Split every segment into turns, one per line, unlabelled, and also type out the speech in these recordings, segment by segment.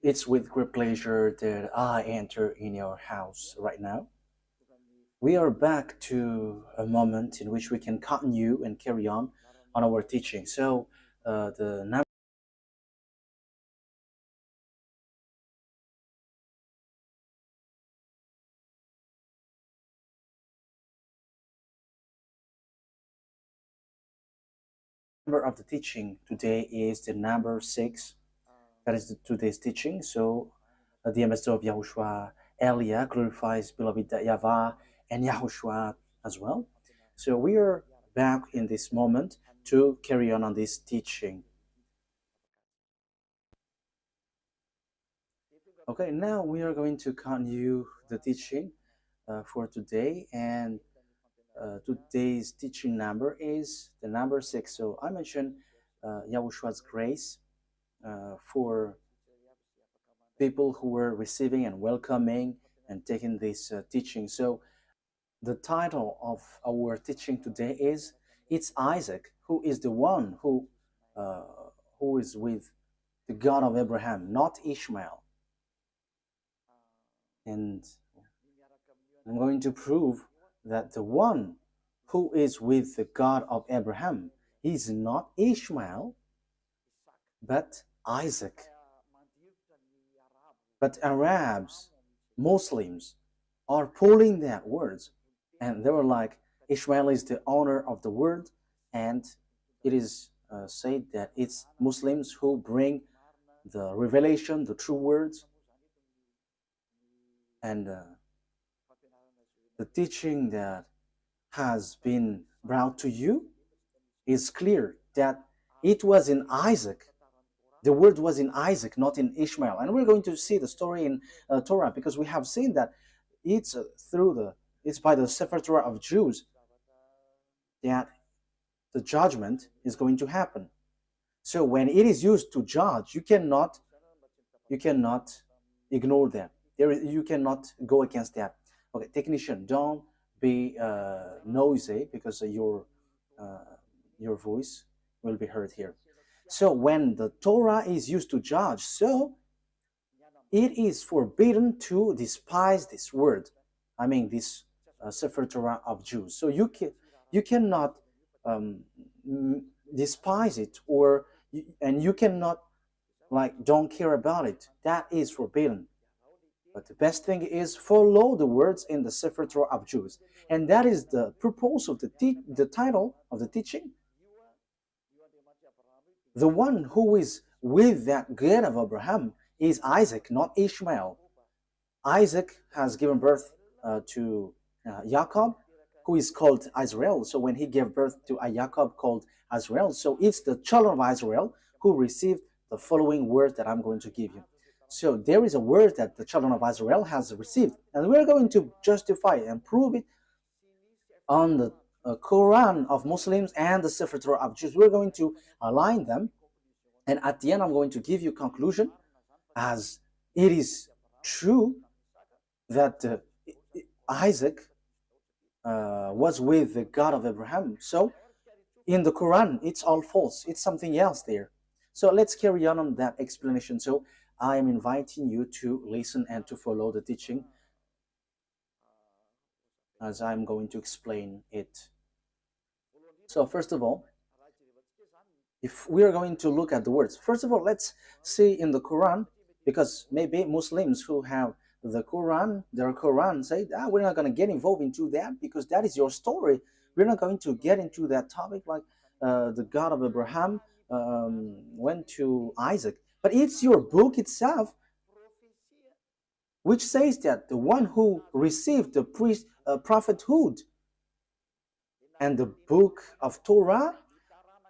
It's with great pleasure that I enter in your house right now. We are back to a moment in which we can continue and carry on our teaching. So, the number of the teaching today is the number 6. That is today's teaching. So, the ambassador of YAHOSHUAH, Elia, glorifies beloved YAHVAH and YAHOSHUAH as well. So, we are back in this moment to carry on this teaching. Okay, now we are going to continue the teaching for today, and today's teaching number is the number 6. So I mentioned Yahushua's grace for people who were receiving and welcoming and taking this teaching. So the title of our teaching today is "It's Isaac who is the one uh, who is with the God of Abraham, not Ishmael." And I'm going to prove that the one who is with the God of Abraham is not Ishmael, but Isaac. But Arabs, Muslims, are pulling that words, and they were like, Ishmael is the owner of the word, and it is said that it's Muslims who bring the revelation, the true words, and the teaching that has been brought to you is clear that it was in Isaac. The word was in Isaac, not in Ishmael. And we're going to see the story in Torah, because we have seen that it's it's by the Sefer Torah of Jews that the judgment is going to happen. So when it is used to judge, you cannot ignore that. You cannot go against that. Okay, technician, don't be noisy, because your voice will be heard here. So when the Torah is used to judge, so it is forbidden to despise this word. I mean, this Sefer Torah of Jews. So you cannot um, despise it, and you cannot like don't care about it. That is forbidden. But the best thing is follow the words in the Sefer Torah of Jews, and that is the purpose of the title of the teaching. The one who is with that God of Abraham is Isaac, not Ishmael. Isaac has given birth to Jacob, who is called Israel. So when he gave birth to a Jacob called Israel, so it's the children of Israel who received the following words that I'm going to give you. So there is a word that the children of Israel has received, and we're going to justify and prove it on the Quran of Muslims and the Sefer Torah of Jews. We're going to align them, and at the end I'm going to give you conclusion, as it is true that Isaac was with the God of Abraham. So in the Quran, it's all false. It's something else there. So let's carry on that explanation. So I am inviting you to listen and to follow the teaching as I'm going to explain it. So first of all, if we are going to look at the words, first of all, let's see in the Quran, because maybe Muslims who have the Quran, their Quran, say, we're not going to get involved into that because that is your story. We're not going to get into that topic, like the God of Abraham went to Isaac. But it's your book itself which says that the one who received the prophethood and the book of Torah,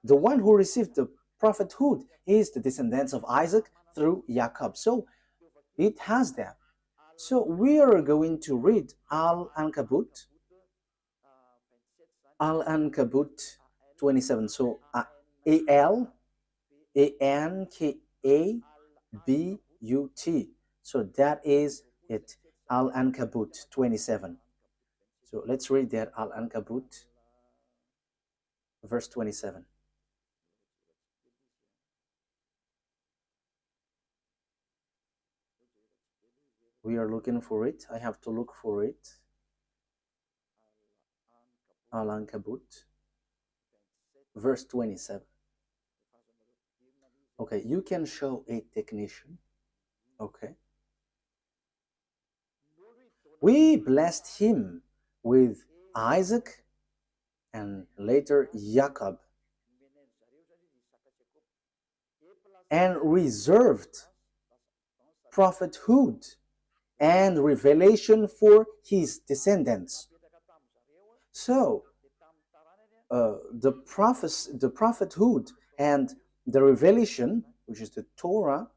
the one who received the prophethood is the descendants of Isaac through Jacob. So it has that. So we are going to read Al-Ankabut 27. So Al-Ankabut. So that is it, Al-Ankabut 27. So let's read that, Al-Ankabut verse 27. We are looking for it. I have to look for it. Al-Ankabut, verse 27. Okay, you can show a technician. Okay. We blessed him with Isaac and later Jacob, and reserved prophethood and revelation for his descendants. So, the prophethood and the revelation, which is the Torah,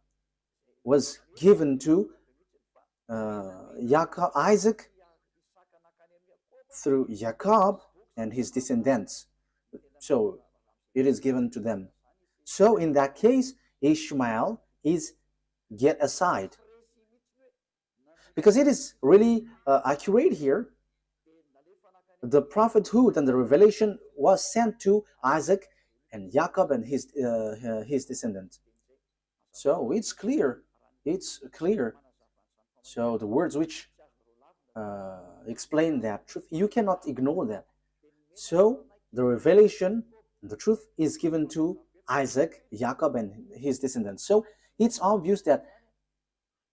was given to Isaac through Jacob and his descendants. So it is given to them. So in that case, Ishmael is get aside, because it is really accurate here. The prophethood and the revelation was sent to Isaac and Jacob and his descendants. So it's clear. It's clear. So the words which explain that truth, you cannot ignore that. So the revelation, the truth is given to Isaac, Jacob, and his descendants. So it's obvious that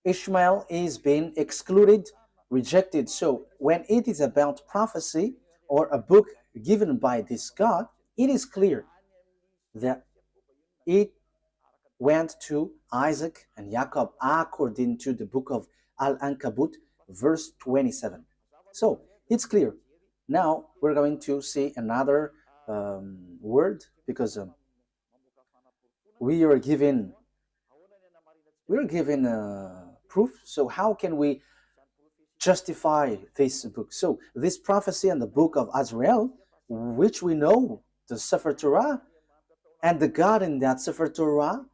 Ishmael is being excluded, rejected. So when it is about prophecy or a book given by this God, it is clear that it went to Isaac and Jacob according to the book of Al-Ankabut, verse 27. So it's clear. Now we're going to see another word, because we are given proof. So how can we justify this book? So this prophecy and the book of Azrael, which we know, the Sefer Torah, and the God in that Sefer Torah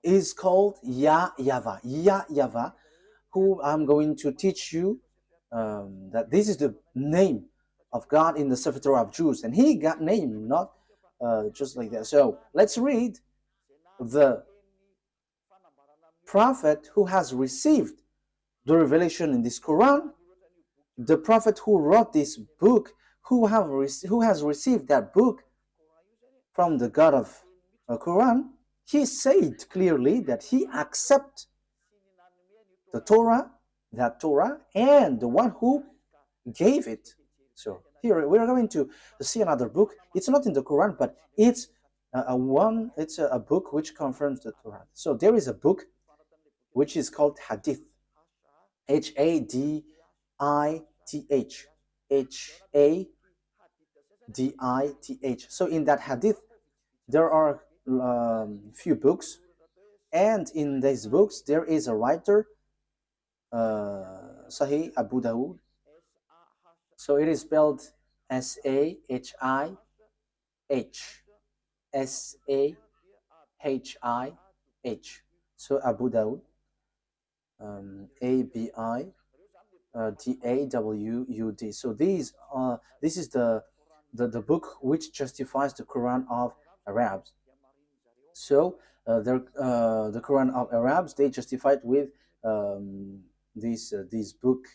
is called YAHVAH. YAHVAH, who I'm going to teach you that this is the name of God in the Sefer Torah of Jews, and he got named not just like that. So let's read the prophet who has received the revelation in this Quran, the prophet who wrote this book, who has received that book from the God of the Quran. He said clearly that he accepts the Torah, that Torah, and the one who gave it. So here we are going to see another book. It's not in the Quran, but it's a book which confirms the Torah. So there is a book which is called Hadith, Hadith, Hadith. So in that Hadith, there are few books, and in these books there is a writer, Sahih Abu Dawud. So it is spelled Sahih, Sahih. So Abu Dawud, Abidawud. So this is the book which justifies the Quran of Arabs. So the Quran of Arabs, they justified with this book.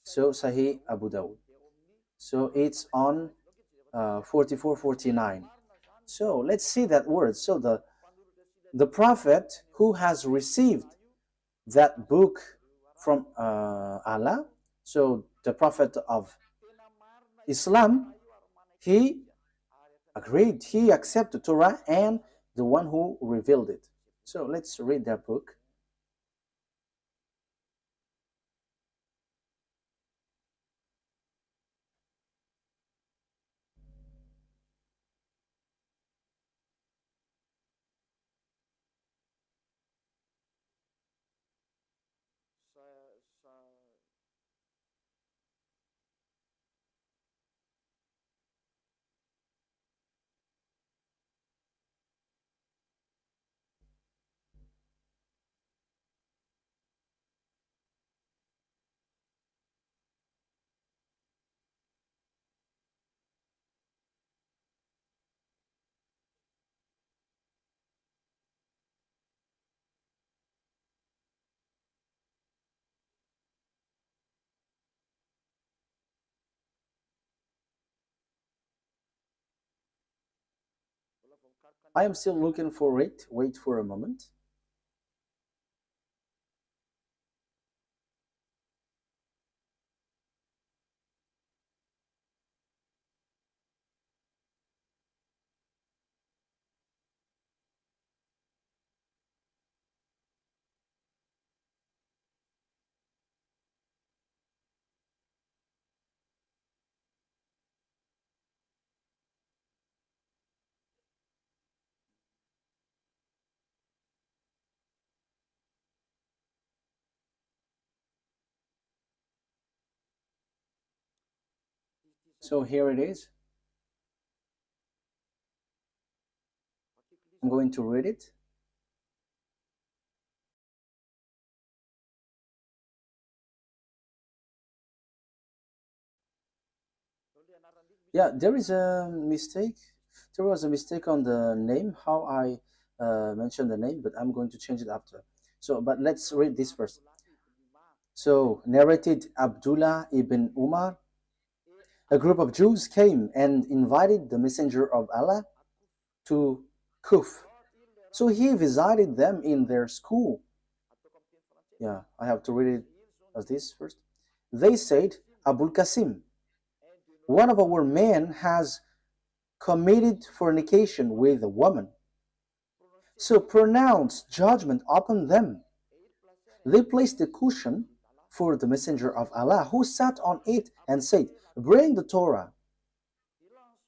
So Sahih Abu Dawud. So it's on 4449. So let's see that word. So the prophet who has received that book from Allah, so the prophet of Islam, he agreed, he accepted Torah and the one who revealed it. So let's read that book. I am still looking for it. Wait for a moment. So here it is. I'm going to read it. Yeah, there is a mistake. There was a mistake on the name, how I mentioned the name, but I'm going to change it after. So, but let's read this first. So, narrated Abdullah ibn Umar, a group of Jews came and invited the Messenger of Allah to Kuf. So he visited them in their school. Yeah, I have to read it as this first. They said, Abul Qasim, one of our men has committed fornication with a woman. So pronounce judgment upon them. They placed a cushion for the Messenger of Allah, who sat on it and said, bring the Torah.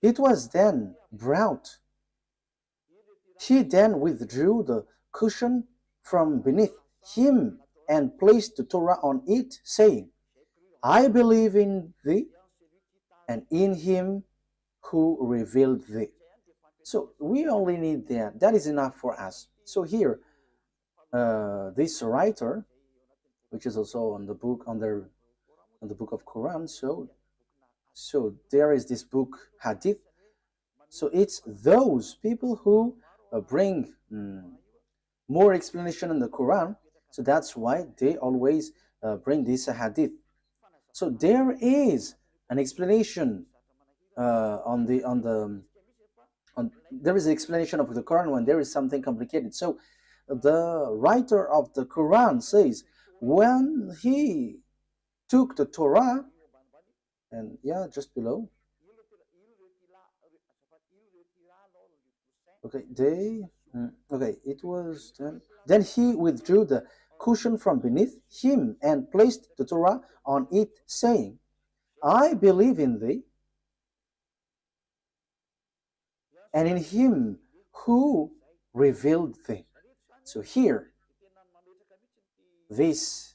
It was then brought. He then withdrew the cushion from beneath him and placed the Torah on it, saying, I believe in thee and in him who revealed thee. So we only need that. That is enough for us. So here, this writer, which is also on the book on the book of Quran, so there is this book Hadith. So it's those people who bring more explanation in the Quran. So that's why they always bring this Hadith. So there is an explanation there is an explanation of the Quran when there is something complicated. So the writer of the Quran says when he took the Torah, and yeah, just below. Okay, okay, it was then he withdrew the cushion from beneath him and placed the Torah on it, saying, I believe in thee and in him who revealed thee. So here, this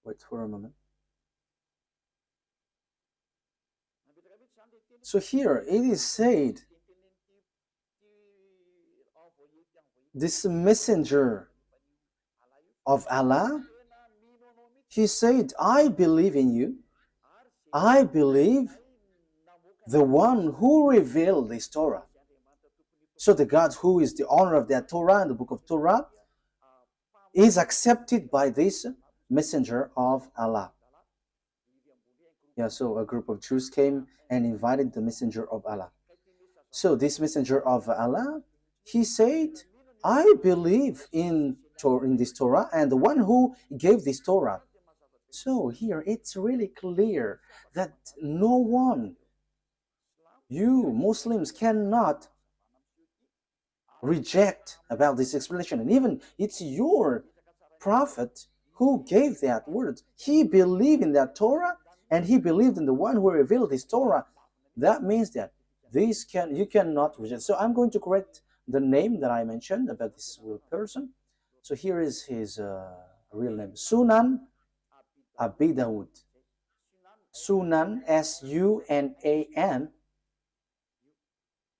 wait for a moment. So here it is said, this messenger of Allah, he said, I believe in you. I believe the one who revealed this Torah. So the God who is the owner of that Torah and the book of Torah is accepted by this messenger of Allah. Yeah, so a group of Jews came and invited the messenger of Allah. So this messenger of Allah, he said, I believe in this Torah and the one who gave this Torah. So here it's really clear that no one, you Muslims, cannot reject about this explanation. And even it's your prophet who gave that word. He believed in that Torah and he believed in the one who revealed this Torah. That means that you cannot reject. So I'm going to correct the name that I mentioned about this person. So here is his real name, Sunan Abi Dawud. Sunan, Sunan.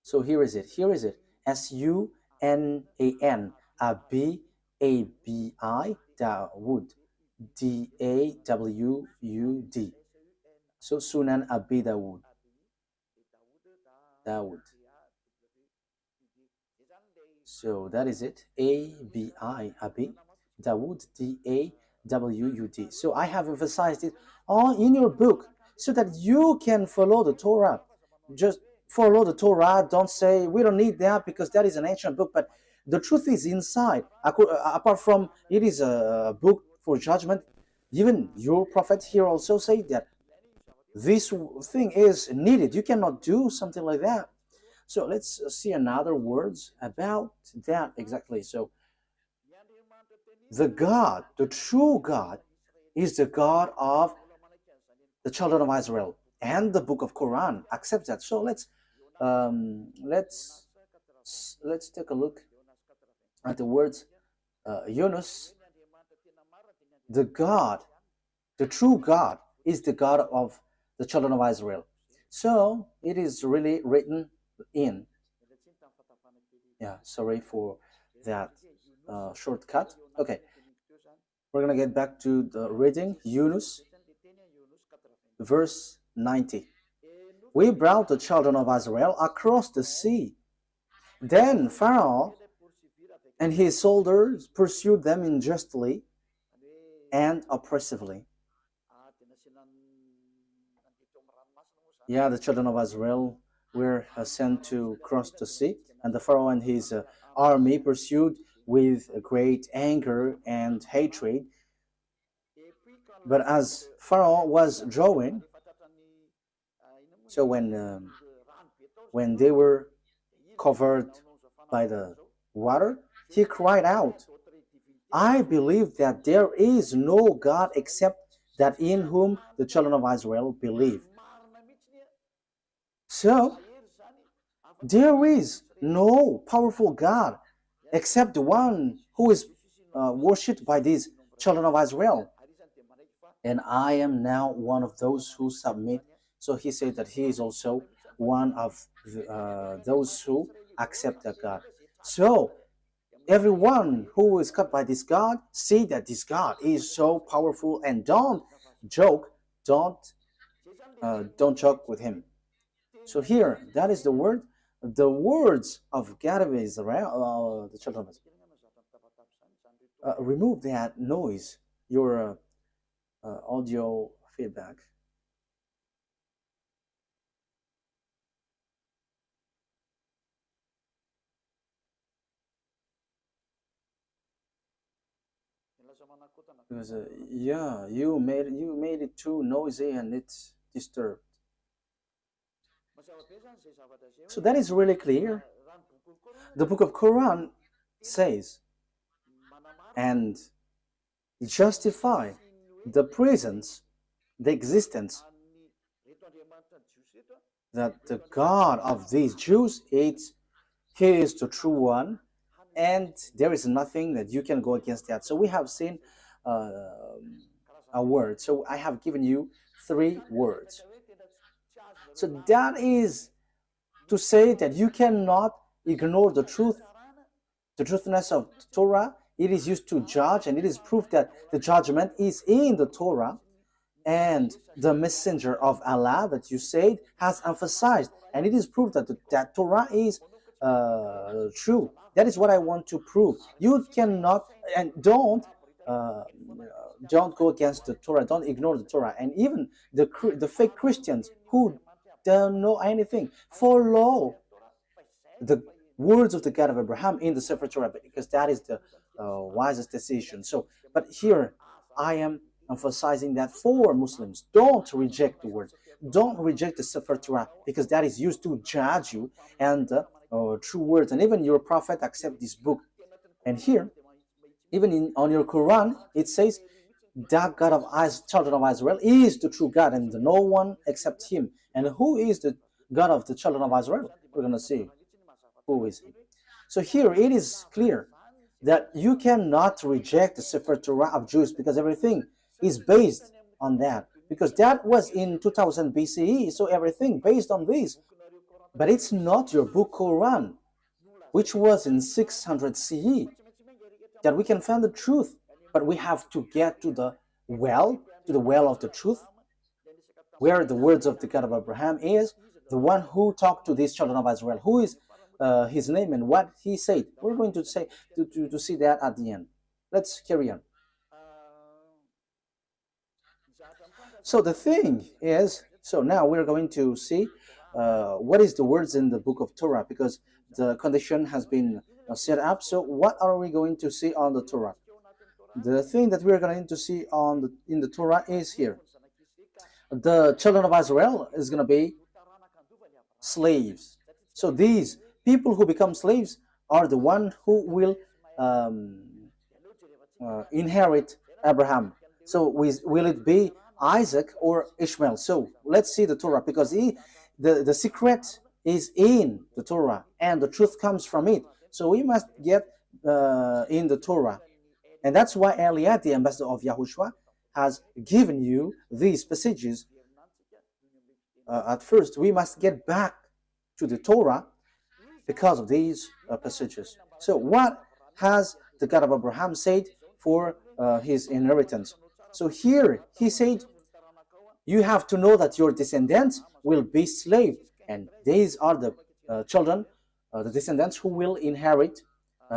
So here is it. Here is it. Sunan, Abi, Abi, Dawud, Dawud. So Sunan Abi Dawud. Dawud. So that is it. Abi, Dawud, WUD. So I have emphasized it all in your book so that you can follow the Torah. Just follow the Torah. Don't say we don't need that because that is an ancient book. But the truth is inside. Apart from it is a book for judgment, even your prophet here also say that this thing is needed. You cannot do something like that. So let's see another words about that exactly. So the God, the true God, is the God of the children of Israel, and the book of Quran accepts that. So let's take a look at the words Yunus. The God, the true God, is the God of the children of Israel. So it is really written in. Yeah, sorry for that shortcut. Okay, we're gonna get back to the reading. Yunus, verse 90. We brought the children of Israel across the sea. Then Pharaoh and his soldiers pursued them unjustly and oppressively. Yeah, the children of Israel were sent to cross the sea, and the Pharaoh and his army pursued with great anger and hatred. But as Pharaoh was drawing, so when they were covered by the water, he cried out, I believe that there is no God except that in whom the children of Israel believe. So there is no powerful God except the one who is worshipped by these children of Israel. And I am now one of those who submit. So he said that he is also one of those who accept that God. So everyone who is cut by this God, see that this God is so powerful, and don't joke, don't joke with him. So here, that is the word, the words of God of Israel, the children of Israel. Remove that noise, your audio feedback. Because yeah, you made it too noisy and it's disturbed. So that is really clear. The book of Quran says and justify the presence, the existence, that the God of these Jews he is the true one, and there is nothing that you can go against that. So we have seen a word. So I have given you 3 words. So that is to say that you cannot ignore the truth, the truthness of the Torah. It is used to judge, and it is proof that the judgment is in the Torah. And the messenger of Allah that you said has emphasized, and it is proof that that Torah is true. That is what I want to prove. You cannot, and don't go against the Torah. Don't ignore the Torah. And even the fake Christians who don't know anything follow the words of the God of Abraham in the Sefer Torah, because that is the wisest decision. So, but here I am emphasizing that for Muslims, don't reject the word, don't reject the Sefer Torah, because that is used to judge you, and true words, and even your prophet accept this book. And here, even on your Quran, it says that God of children of Israel is the true God, and no one except him. And who is the God of the children of Israel? We're going to see who is he. So here it is clear that you cannot reject the Sefer Torah of Jews, because everything is based on that, because that was in 2000 BCE, so everything based on this. But it's not your book Quran, which was in 600 CE, that we can find the truth. But we have to get to the well of the truth, where the words of the God of Abraham is, the one who talked to these children of Israel, who is his name and what he said. We're going to say to see that at the end. Let's carry on. So the thing is, so now we're going to see what is the words in the book of Torah, because the condition has been set up. So what are we going to see on the Torah? The thing that we're going to see in the Torah is here. The children of Israel is going to be slaves. So these people who become slaves are the one who will inherit Abraham. So will it be Isaac or Ishmael? So let's see the Torah, because the secret is in the Torah and the truth comes from it. So we must get in the Torah. And that's why Eliad, the ambassador of Yahushua, has given you these passages. At first, we must get back to the Torah because of these passages. So what has the God of Abraham said for his inheritance? So here he said, you have to know that your descendants will be slaves, and these are the children, the descendants who will inherit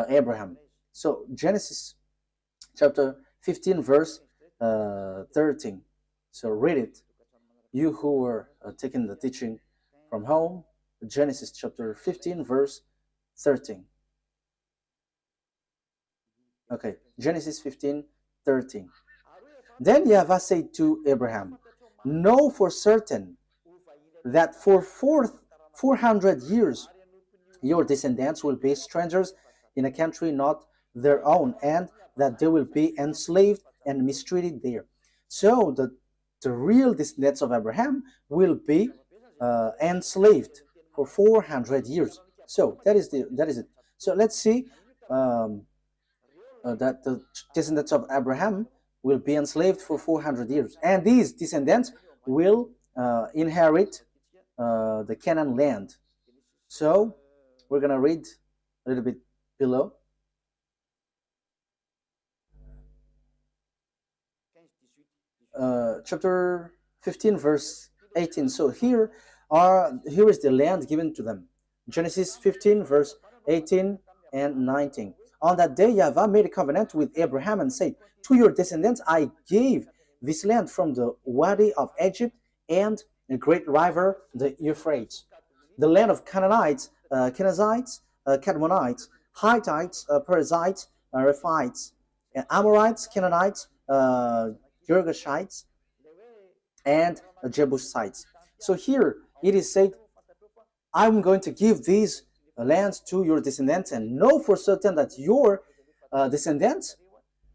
Abraham. So Genesis chapter 15 verse 13. So read it, you who were taking the teaching from home. Genesis chapter 15 verse 13. Okay, Genesis 15:13. Then YAHVAH said to Abraham, know for certain that for 400 years your descendants will be strangers in a country not their own, and that they will be enslaved and mistreated there. So the real descendants of Abraham will be enslaved for 400 years. So that is it. So let's see that the descendants of Abraham will be enslaved for 400 years, and these descendants will inherit the Canaan land. So we're gonna read a little bit below. Chapter 15 verse 18. So here is the land given to them. Genesis 15 verse 18 and 19. On that day YAHVAH made a covenant with Abraham and said, to your descendants I gave this land from the Wadi of Egypt and the great river the Euphrates, the land of Canaanites, Kenizzites, Cadmonites, Hittites, Perizzites, Rephites, Amorites, Canaanites, Girgashites, and Jebusites. So here it is said, I'm going to give these lands to your descendants, and know for certain that your descendants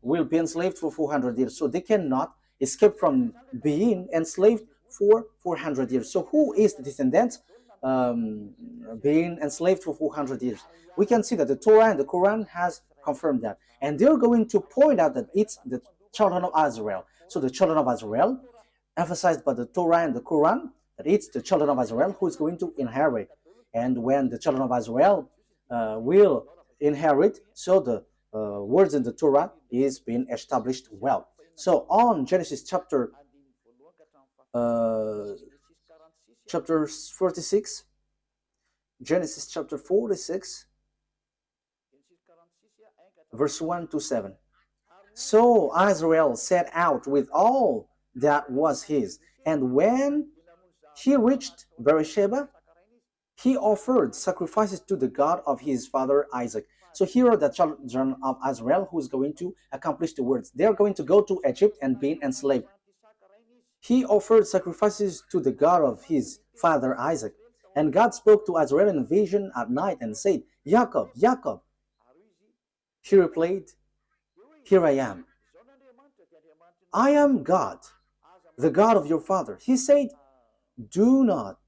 will be enslaved for 400 years. So they cannot escape from being enslaved for 400 years. So who is the descendant being enslaved for 400 years? We can see that the Torah and the Quran has confirmed that. And they're going to point out that it's the children of Israel. So the children of Israel, emphasized by the Torah and the Quran, that it's the children of Israel who is going to inherit. And when the children of Israel will inherit, so the words in the Torah is being established well. So on Genesis chapter 46, Genesis chapter 46, verse 1 to 7. So Israel set out with all that was his, and when he reached Beersheba, he offered sacrifices to the God of his father Isaac. So here are the children of Israel who is going to accomplish the words. They are going to go to Egypt and be enslaved. He offered sacrifices to the God of his father Isaac. And God spoke to Israel in a vision at night and said, Jacob, Jacob. He replied, here I am. I am God, the God of your father. He said, do not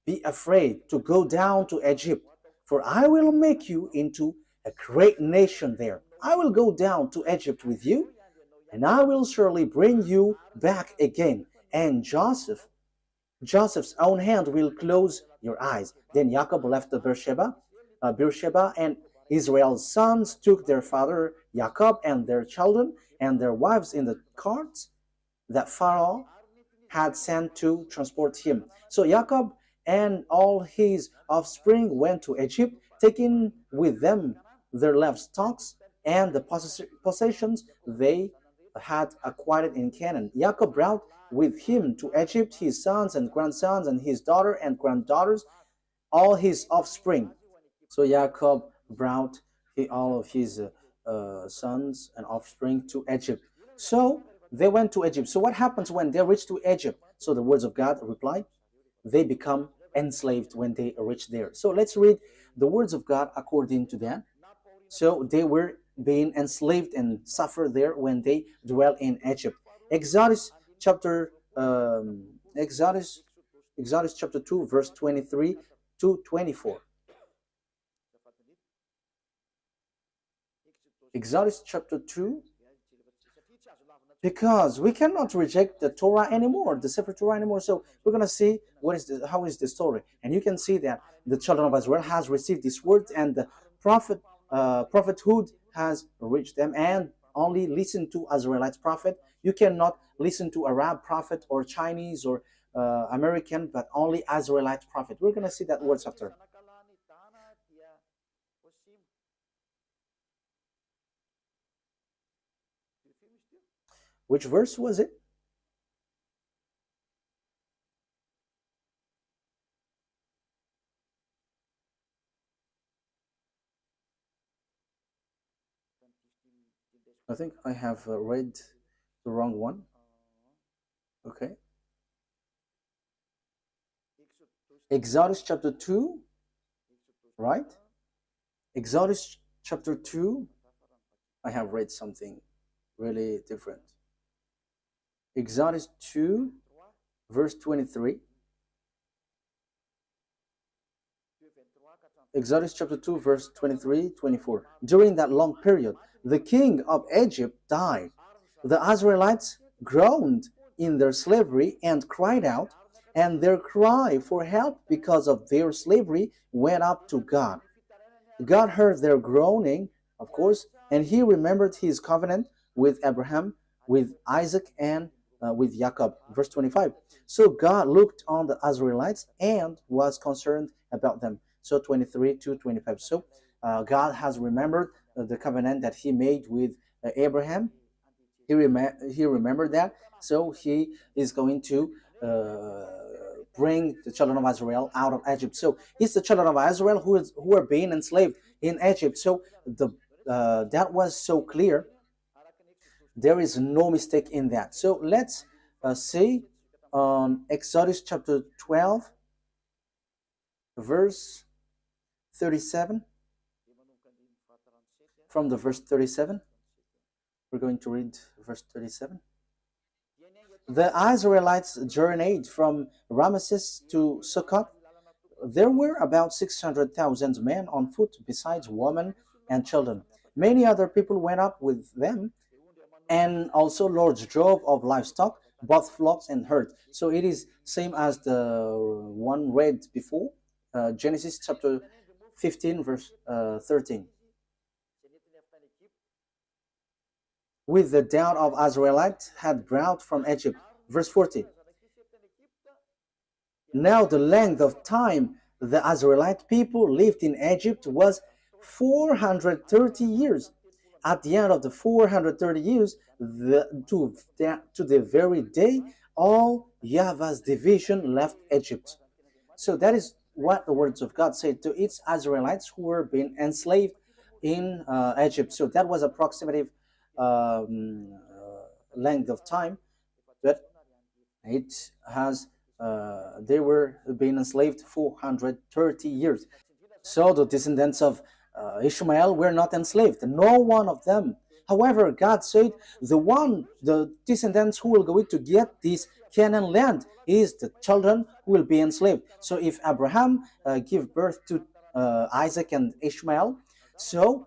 be afraid to go down to Egypt, for I will make you into a great nation there. I will go down to Egypt with you, and I will surely bring you back again. And Joseph's own hand will close your eyes. Then Jacob left the Beersheba, and Israel's sons took their father Jacob and their children and their wives in the carts that Pharaoh had sent to transport him. So Jacob and all his offspring went to Egypt, taking with them their livestock and the possessions they had acquired in Canaan. Jacob brought with him to Egypt his sons and grandsons and his daughter and granddaughters, all his offspring. So Jacob brought all of his sons and offspring to Egypt. So they went to Egypt. So what happens when they reach to Egypt? So the words of God reply, they become enslaved when they reach there. So let's read the words of God according to that. So they were being enslaved and suffer there when they dwell in Egypt. Exodus chapter Exodus chapter 2 verse 23 to 24. Exodus chapter 2, because we cannot reject the Torah anymore, the Sefer Torah anymore. So we're going to see how is the story. And you can see that the children of Israel has received this word, and the prophethood has reached them, and only listen to Israelite prophet. You cannot listen to Arab prophet or Chinese or American, but only Israelite prophet. We're going to see that words after. Which verse was it? I think I have read the wrong one. Okay. Exodus chapter 2, right? Exodus chapter 2, I have read something really different. Exodus 2, verse 23. Exodus chapter 2, verse 23, 24. During that long period, the king of Egypt died. The Israelites groaned in their slavery and cried out, and their cry for help because of their slavery went up to God. God heard their groaning, of course, and he remembered his covenant with Abraham, with Isaac, and with Jacob. Verse 25. So God looked on the Israelites and was concerned about them. So 23 to 25. So God has remembered the covenant that he made with Abraham. He remembered that. So he is going to bring the children of Israel out of Egypt. So it's the children of Israel who are being enslaved in Egypt. So that was so clear. There is no mistake in that. So let's see on Exodus chapter 12, verse 37. From the verse 37, we're going to read verse 37. The Israelites journeyed from Ramesses to Succoth. There were about 600,000 men on foot, besides women and children. Many other people went up with them, and also large drove of livestock, both flocks and herds. So it is same as the one read before, Genesis chapter 15, verse 13. With the doubt of Israelites had brought from Egypt. Verse 40. Now the length of time the Israelite people lived in Egypt was 430 years. At the end of the 430 years, to the very day, all YAHVAH's division left Egypt. So that is what the words of God said to its Israelites who were being enslaved in Egypt. So that was approximative length of time, but it has they were being enslaved 430 years. So the descendants of Ishmael were not enslaved, no one of them. However, God said the descendants who will go to get this Canaan land is the children who will be enslaved. So if Abraham gave birth to Isaac and Ishmael, so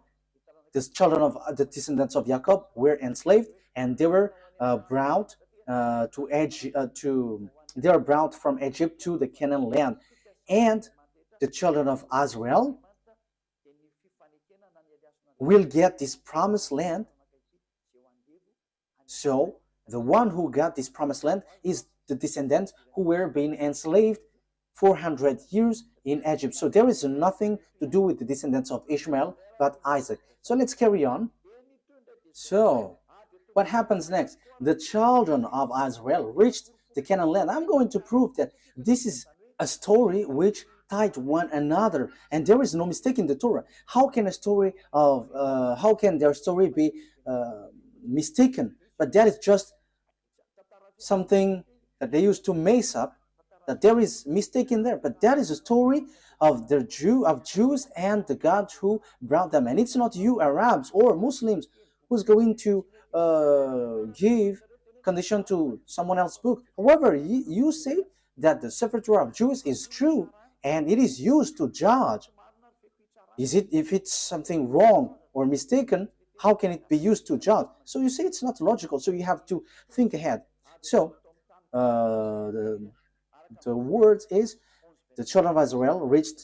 the children of the descendants of Jacob were enslaved, and they were brought they were brought from Egypt to the Canaan land, and the children of Israel will get this promised land. So the one who got this promised land is the descendants who were being enslaved 400 years in Egypt. So there is nothing to do with the descendants of Ishmael but Isaac. So let's carry on. So what happens next? The children of Israel reached the Canaan land. I'm going to prove that this is a story which tied one another, and there is no mistake in the Torah. How can how can their story be mistaken? But that is just something that they used to mess up, that there is mistake in there, but that is a story of Jews and the God who brought them. And it's not you Arabs or Muslims who's going to give condition to someone else's book. However, you say that the Sefer Torah of Jews is true and it is used to judge. If it's something wrong or mistaken, how can it be used to judge? So you say it's not logical, so you have to think ahead. So the word is the children of Israel reached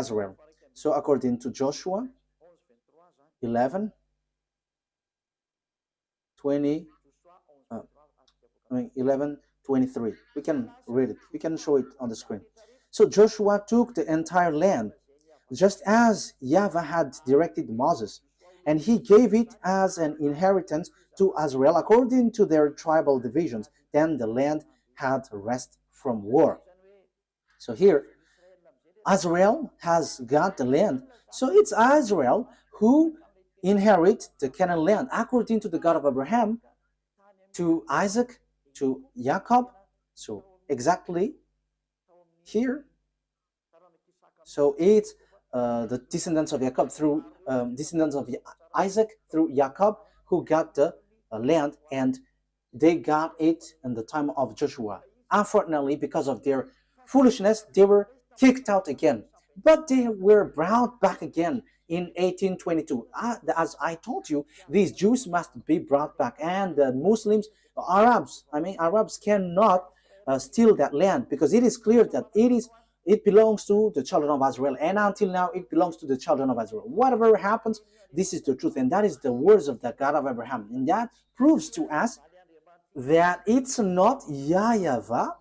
Israel. So according to Joshua 11, 20, 11, 23. We can read it. We can show it on the screen. So Joshua took the entire land, just as YAHVAH had directed Moses, and he gave it as an inheritance to Israel according to their tribal divisions. Then the land had rest from war. So here, Israel has got the land. So it's Israel who inherit the Canaan land according to the God of Abraham, to Isaac, to Jacob. So exactly here. So it's the descendants of Jacob through descendants of Isaac through Jacob who got the land, and they got it in the time of Joshua. Unfortunately, because of their foolishness, they were kicked out again. But they were brought back again in 1822. As I told you, these Jews must be brought back, and the Muslims, Arabs cannot steal that land, because it is clear that it belongs to the children of Israel, and until now it belongs to the children of Israel. Whatever happens, this is the truth, and that is the words of the God of Abraham, and that proves to us that it's not YAHVAH,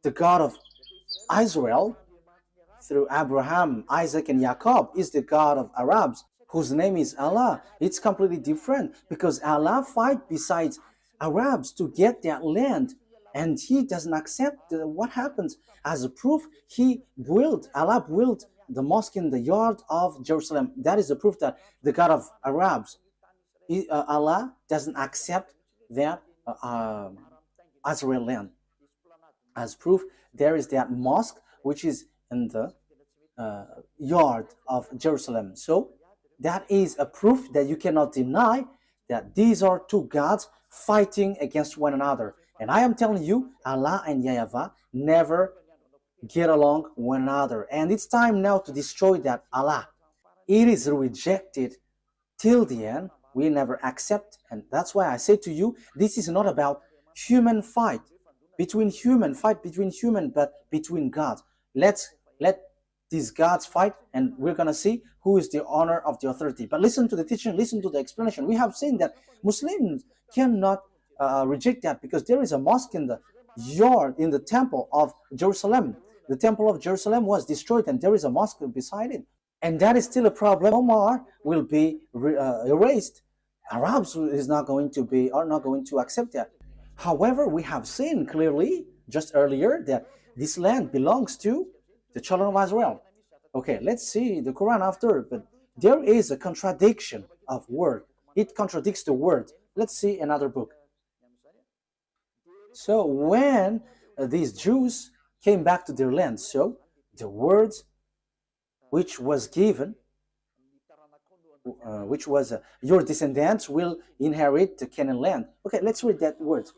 the God of Israel, through Abraham, Isaac, and Jacob, is the God of Arabs, whose name is Allah. It's completely different, because Allah fight besides Arabs to get that land, and he doesn't accept what happens. As a proof, Allah built the mosque in the yard of Jerusalem. That is the proof that the God of Arabs, Allah doesn't accept that Israel land. As proof, there is that mosque which is in the yard of Jerusalem. So that is a proof that you cannot deny that these are two gods fighting against one another. And I am telling you, Allah and YAHVAH never get along one another. And it's time now to destroy that Allah. It is rejected till the end. We never accept. And that's why I say to you, this is not about human fight between human, but between gods. Let these gods fight, and we're going to see who is the owner of the authority. But listen to the teaching, listen to the explanation. We have seen that Muslims cannot reject that, because there is a mosque in the yard, in the temple of Jerusalem. The temple of Jerusalem was destroyed, and there is a mosque beside it. And that is still a problem. Omar will be erased. Arabs are not going to accept that. However, we have seen clearly just earlier that this land belongs to the children of Israel. Okay, let's see the Quran after, but there is a contradiction of word. It contradicts the word. Let's see another book. So when these Jews came back to their land, so the words which was given, which was your descendants will inherit the Canaan land. Okay, let's read that word.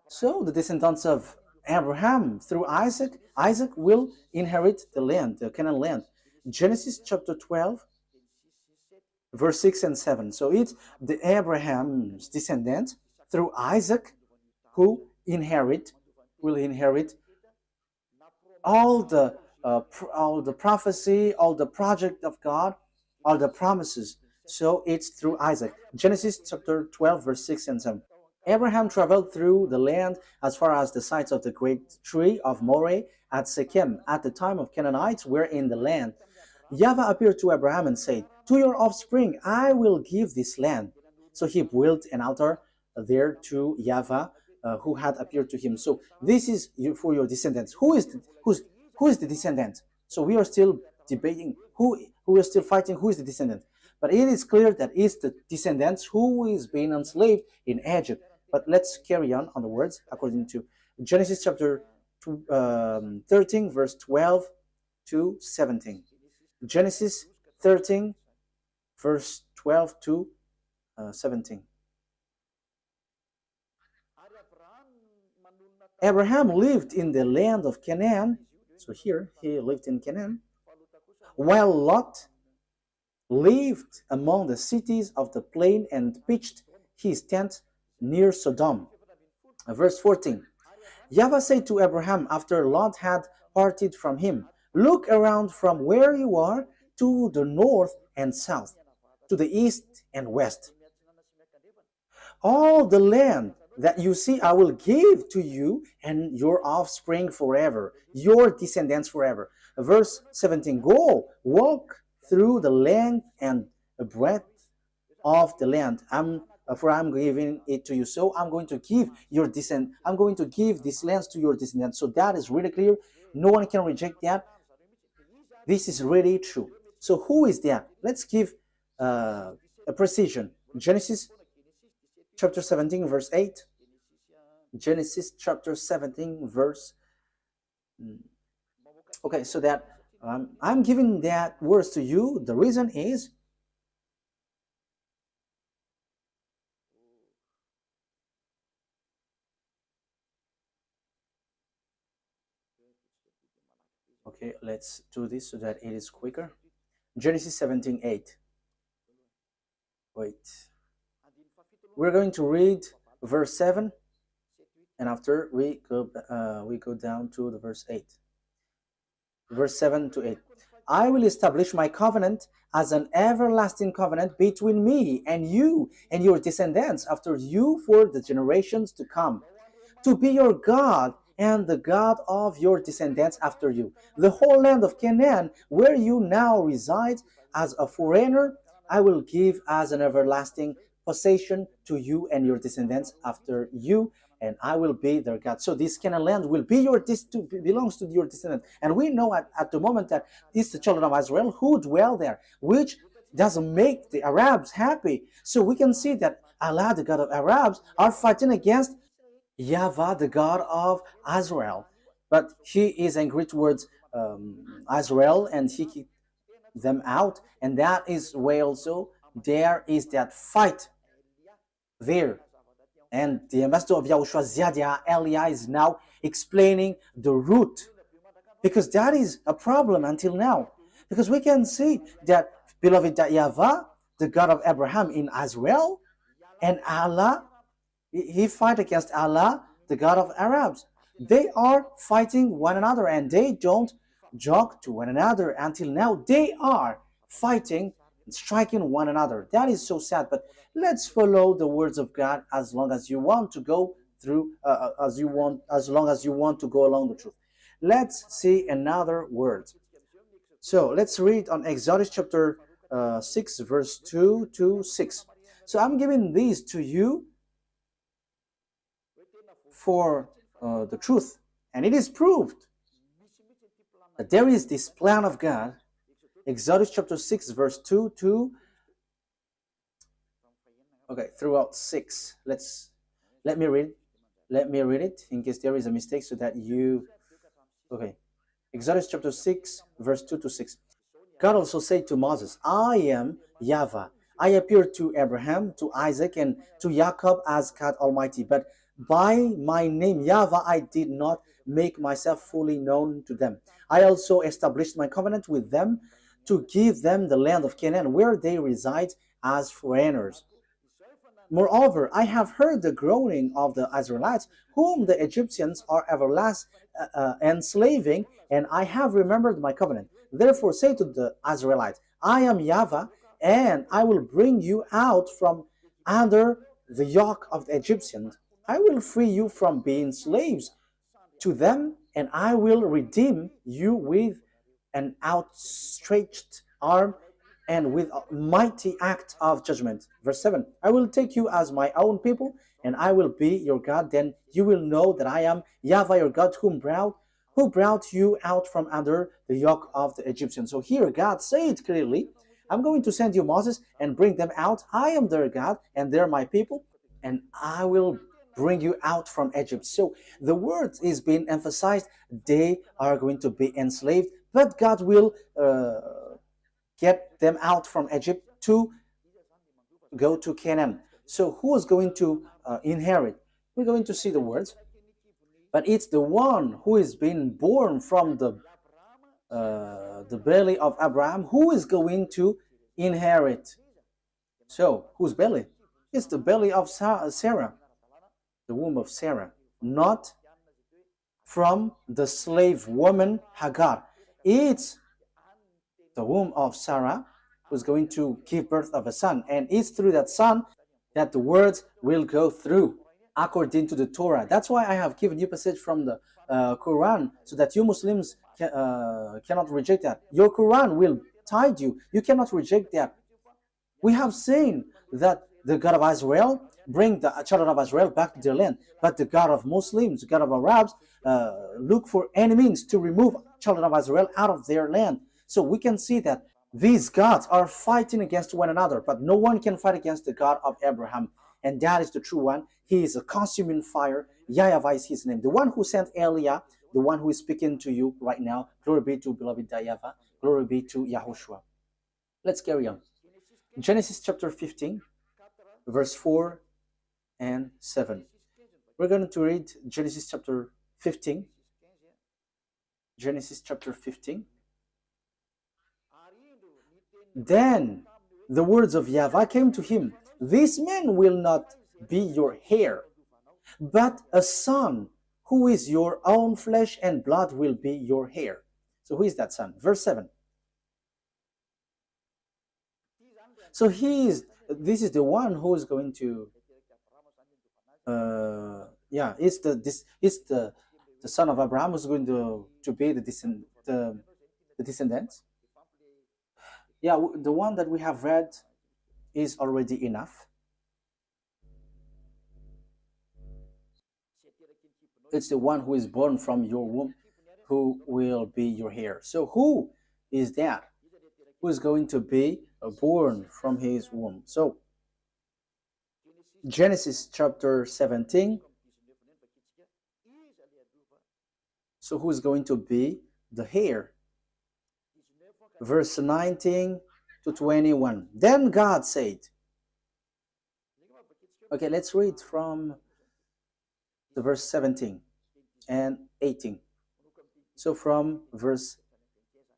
So the descendants of Abraham through Isaac will inherit the land, the Canaan land. Genesis chapter 12, verse 6 and 7. So it's the Abraham's descendants through Isaac who will inherit all the prophecy, all the project of God, all the promises. So it's through Isaac. Genesis chapter 12, verse 6 and 7. Abraham traveled through the land as far as the sites of the great tree of Moreh at Shechem. At the time of Canaanites were in the land. YAHVAH appeared to Abraham and said, To your offspring I will give this land. So he built an altar there to YAHVAH, who had appeared to him. So this is for your descendants. Who is the descendant? So we are still debating who is still fighting who is the descendant. But it is clear that it's the descendants who is being enslaved in Egypt. But let's carry on the words according to Genesis chapter 13, verse 12 to 17. Genesis 13, verse 12 to 17. Abraham lived in the land of Canaan. So here he lived in Canaan, while Lot lived among the cities of the plain and pitched his tent near Sodom. Verse 14. YAHVAH said to Abraham after Lot had parted from him, look around from where you are to the north and south, to the east and west. All the land that you see I will give to you and your offspring forever, your descendants forever. Verse 17, go, walk through the length and breadth of the land. For I'm giving it to you. So I'm going to give your I'm going to give these lands to your descendants. So that is really clear. No one can reject that. This is really true. So who is that? Let's give a precision. Genesis chapter 17, verse 8. Genesis chapter 17, verse. Okay, so that I'm giving that words to you. The reason is okay, let's do this so that it is quicker. Genesis 17, 8. Wait. We're going to read verse 7, and after we go down to the verse 8. Verse 7 to 8. I will establish my covenant as an everlasting covenant between me and you and your descendants after you for the generations to come, to be your God and the God of your descendants after you. The whole land of Canaan, where you now reside as a foreigner, I will give as an everlasting possession to you and your descendants after you, and I will be their God. So this Canaan land will be belongs to your descendant. And we know at the moment that it's the children of Israel who dwell there, which doesn't make the Arabs happy. So we can see that Allah, the God of Arabs, are fighting against YAHVAH, the God of Israel. But he is angry towards Israel, and he kicked them out. And that is why also there is that fight there. And the ambassador of YAHOSHUAH, Ziadia Elia, is now explaining the root, because that is a problem until now. Because we can see that, beloved, that YAHVAH, the God of Abraham in Israel, and Allah, he fight against Allah, the God of Arabs. They are fighting one another, and they don't joke to one another until now. They are fighting and striking one another. That is so sad. But let's follow the words of God as long as you want to go through, as long as you want to go along the truth. Let's see another word. So let's read on Exodus chapter 6, verse 2 to 6. So I'm giving these to you for the truth, and it is proved that there is this plan of God. Exodus chapter 6, verse 2 to throughout 6. Let me read it in case there is a mistake, so that you Exodus chapter 6, verse 2 to 6. God also said to Moses, I am YAHVAH. I appeared to Abraham, to Isaac, and to Jacob as God Almighty, but by my name YAHVAH I did not make myself fully known to them. I also established my covenant with them to give them the land of Canaan, where they reside as foreigners. Moreover, I have heard the groaning of the Israelites, whom the Egyptians are enslaving, and I have remembered my covenant. Therefore say to the Israelites, I am YAHVAH, and I will bring you out from under the yoke of the Egyptians. I will free you from being slaves to them, and I will redeem you with an outstretched arm and with a mighty act of judgment. Verse 7, I will take you as my own people, and I will be your God. Then you will know that I am YAHVAH your God, who brought you out from under the yoke of the Egyptians. So here God said clearly, I'm going to send you Moses and bring them out. I am their God, and they're my people, and I will bring you out from Egypt. So the word is being emphasized. They are going to be enslaved, but God will get them out from Egypt to go to Canaan. So who is going to inherit? We're going to see the words, but it's the one who is being born from the belly of Abraham who is going to inherit. So whose belly? It's the belly of Sarah, the womb of Sarah, not from the slave woman Hagar. It's the womb of Sarah who's going to give birth of a son, and it's through that son that the words will go through according to the Torah. That's why I have given you passage from the Quran, so that you Muslims cannot reject that. Your Quran will guide you. You cannot reject that. We have seen that the God of Israel bring the children of Israel back to their land, but the God of Muslims, the God of Arabs, look for any means to remove children of Israel out of their land. So we can see that these gods are fighting against one another, but no one can fight against the God of Abraham, and that is the true one. He is a consuming fire. YAHVAH is his name. The one who sent Elia, the one who is speaking to you right now. Glory be to beloved YAHVAH. Glory be to Yahushua. Let's carry on. Genesis chapter 15, verse 4 and 7. We're going to read Genesis chapter 15. Genesis chapter 15. Then the words of YAHVAH came to him. This man will not be your heir, but a son who is your own flesh and blood will be your heir. So who is that son? Verse 7. So this is the one who is going to it's the son of Abraham who's going to be the descendants. Yeah, the one that we have read is already enough. It's the one who is born from your womb who will be your heir. So who is that? Who is going to be born from his womb? So Genesis chapter 17. So who is going to be the heir? Verse 19 to 21. Then God said, okay, let's read from the verse 17 and 18. So from verse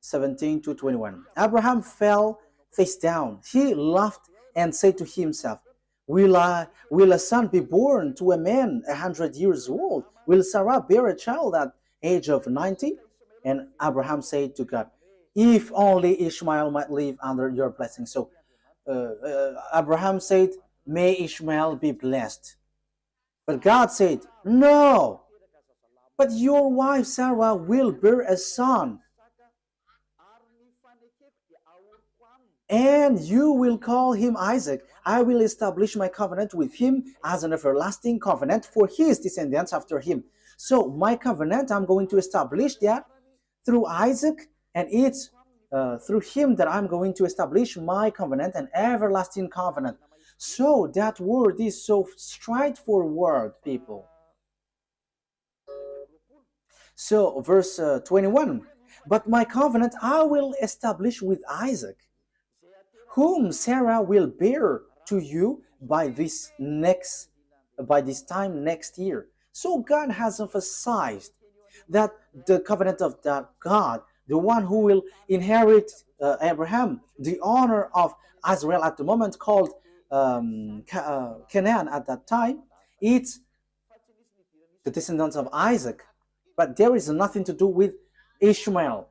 17 to 21. Abraham fell face down. He laughed and said to himself, Will a son be born to a man 100 years old? Will Sarah bear a child at age of 90? And Abraham said to God, if only Ishmael might live under your blessing. So Abraham said, may Ishmael be blessed. But God said, no, but your wife Sarah will bear a son, and you will call him Isaac. I will establish my covenant with him as an everlasting covenant for his descendants after him. So my covenant, I'm going to establish that through Isaac, and it's through him that I'm going to establish my covenant, an everlasting covenant. So that word is so straightforward, people. So verse 21, but my covenant I will establish with Isaac, whom Sarah will bear to you by this time next year. So God has emphasized that the covenant of that God, the one who will inherit Abraham, the honor of Israel at the moment called Canaan at that time, it's the descendants of Isaac. But there is nothing to do with Ishmael.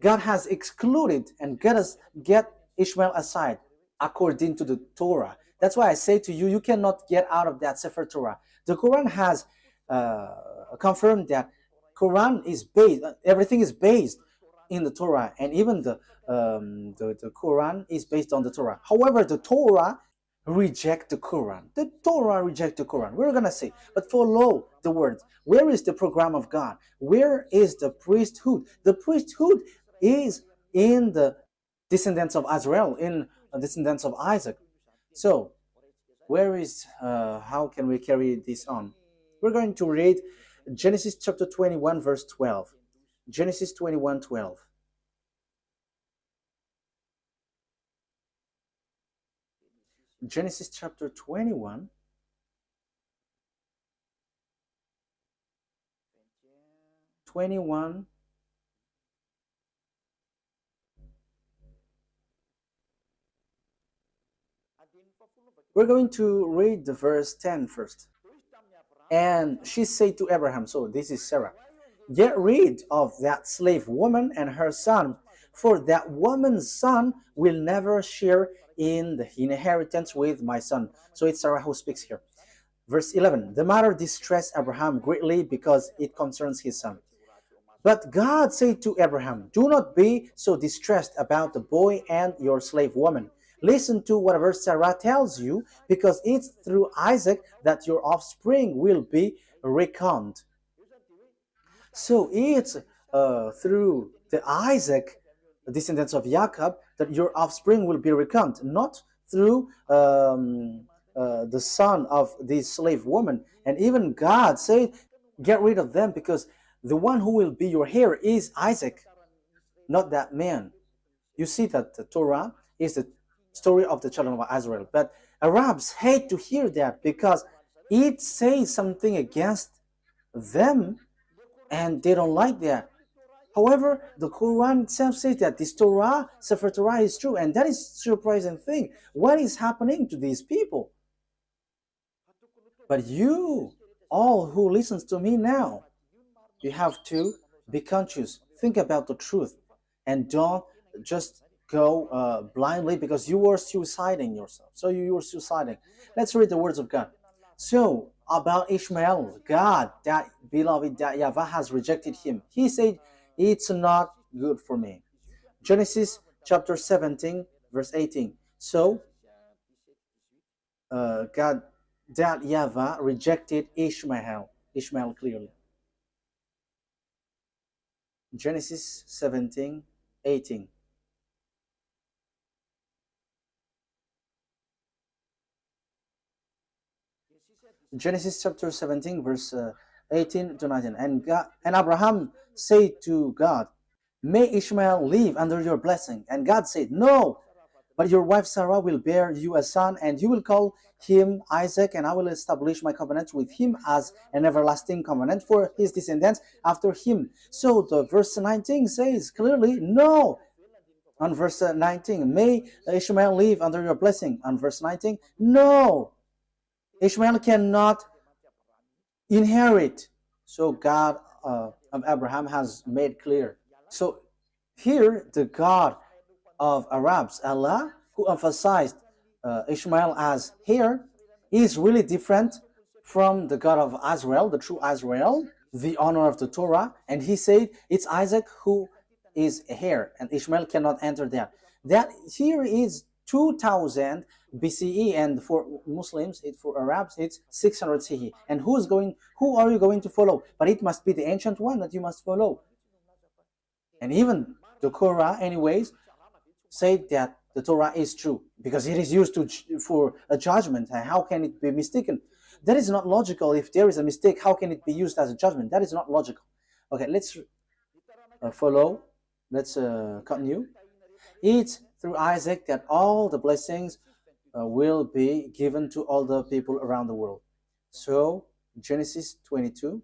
God has excluded and get Ishmael aside according to the Torah. That's why I say to you, you cannot get out of that Sefer Torah. The Quran has confirmed that Quran is based, everything is based in the Torah, and even the Quran is based on the Torah. However, the Torah reject the Quran. The Torah reject the Quran. We're gonna say, but follow the words. Where is the program of God? Where is the priesthood? The priesthood is in the descendants of Israel, in the descendants of Isaac. So, where is, how can we carry this on? We're going to read Genesis chapter 21, verse 12. Genesis 21, 12. Genesis chapter 21, we're going to read the verse 10 first. And she said to Abraham, so this is Sarah, get rid of that slave woman and her son, for that woman's son will never share in the inheritance with my son. So it's Sarah who speaks here. Verse 11, the matter distressed Abraham greatly because it concerns his son. But God said to Abraham, do not be so distressed about the boy and your slave woman. Listen to whatever Sarah tells you, because it's through Isaac that your offspring will be reckoned. So it's through the Isaac, the descendants of Jacob, that your offspring will be reckoned, not through the son of this slave woman. And even God said, get rid of them, because the one who will be your heir is Isaac, not that man. You see that the Torah is the story of the children of Israel. But Arabs hate to hear that because it says something against them and they don't like that. However, the Quran itself says that this Torah, Sefer Torah, is true, and that is a surprising thing. What is happening to these people? But you, all who listens to me now, you have to be conscious. Think about the truth, and don't just go blindly, because you are suiciding yourself. So you are suiciding. Let's read the words of God. So about Ishmael, God, that beloved, that YAHVAH has rejected him. He said, it's not good for me. Genesis chapter 17, verse 18. So God, that YAHVAH rejected Ishmael clearly. Genesis 17, 18. Genesis chapter 17, verse 18 to 19. And Abraham said to God, may Ishmael live under your blessing. And God said, no, but your wife Sarah will bear you a son, and you will call him Isaac, and I will establish my covenant with him as an everlasting covenant for his descendants after him. So the verse 19 says clearly, no. On verse 19, may Ishmael live under your blessing. On verse 19, no. Ishmael cannot inherit. So God of Abraham has made clear. So here the God of Arabs, Allah, who emphasized Ishmael as heir, is really different from the God of Israel, the true Israel, the honor of the Torah. And he said it's Isaac who is a heir, and Ishmael cannot enter that. That here is 2000 BCE, and for Muslims, for Arabs, it's 600 CE. And who are you going to follow? But it must be the ancient one that you must follow. And even the Quran, anyways, said that the Torah is true because it is used for a judgment. And how can it be mistaken? That is not logical. If there is a mistake, how can it be used as a judgment? That is not logical. Okay, let's follow. Let's continue. It's through Isaac that all the blessings will be given to all the people around the world. So Genesis 22.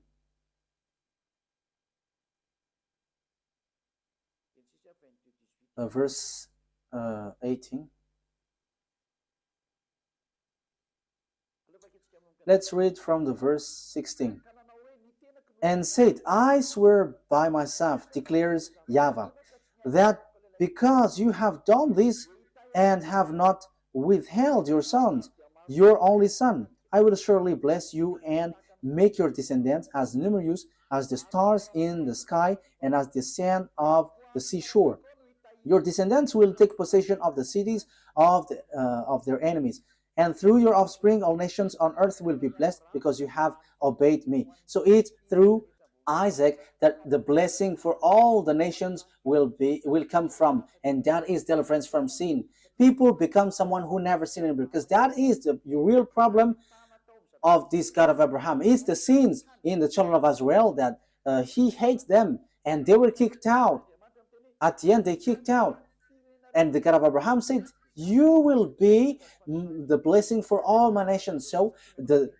Verse 18. Let's read from the verse 16. And said, I swear by myself, declares YAHVAH, that because you have done this and have not withheld your sons, your only son, I will surely bless you and make your descendants as numerous as the stars in the sky and as the sand of the seashore. Your descendants will take possession of the cities of their enemies. And through your offspring, all nations on earth will be blessed because you have obeyed me. So it's through Isaac that the blessing for all the nations will come from, and that is deliverance from sin. People become someone who never sinned because that is the real problem of this God of Abraham. It's the sins in the children of Israel that he hates them, and they were kicked out. At the end, they kicked out. And the God of Abraham said, you will be the blessing for all my nations. So the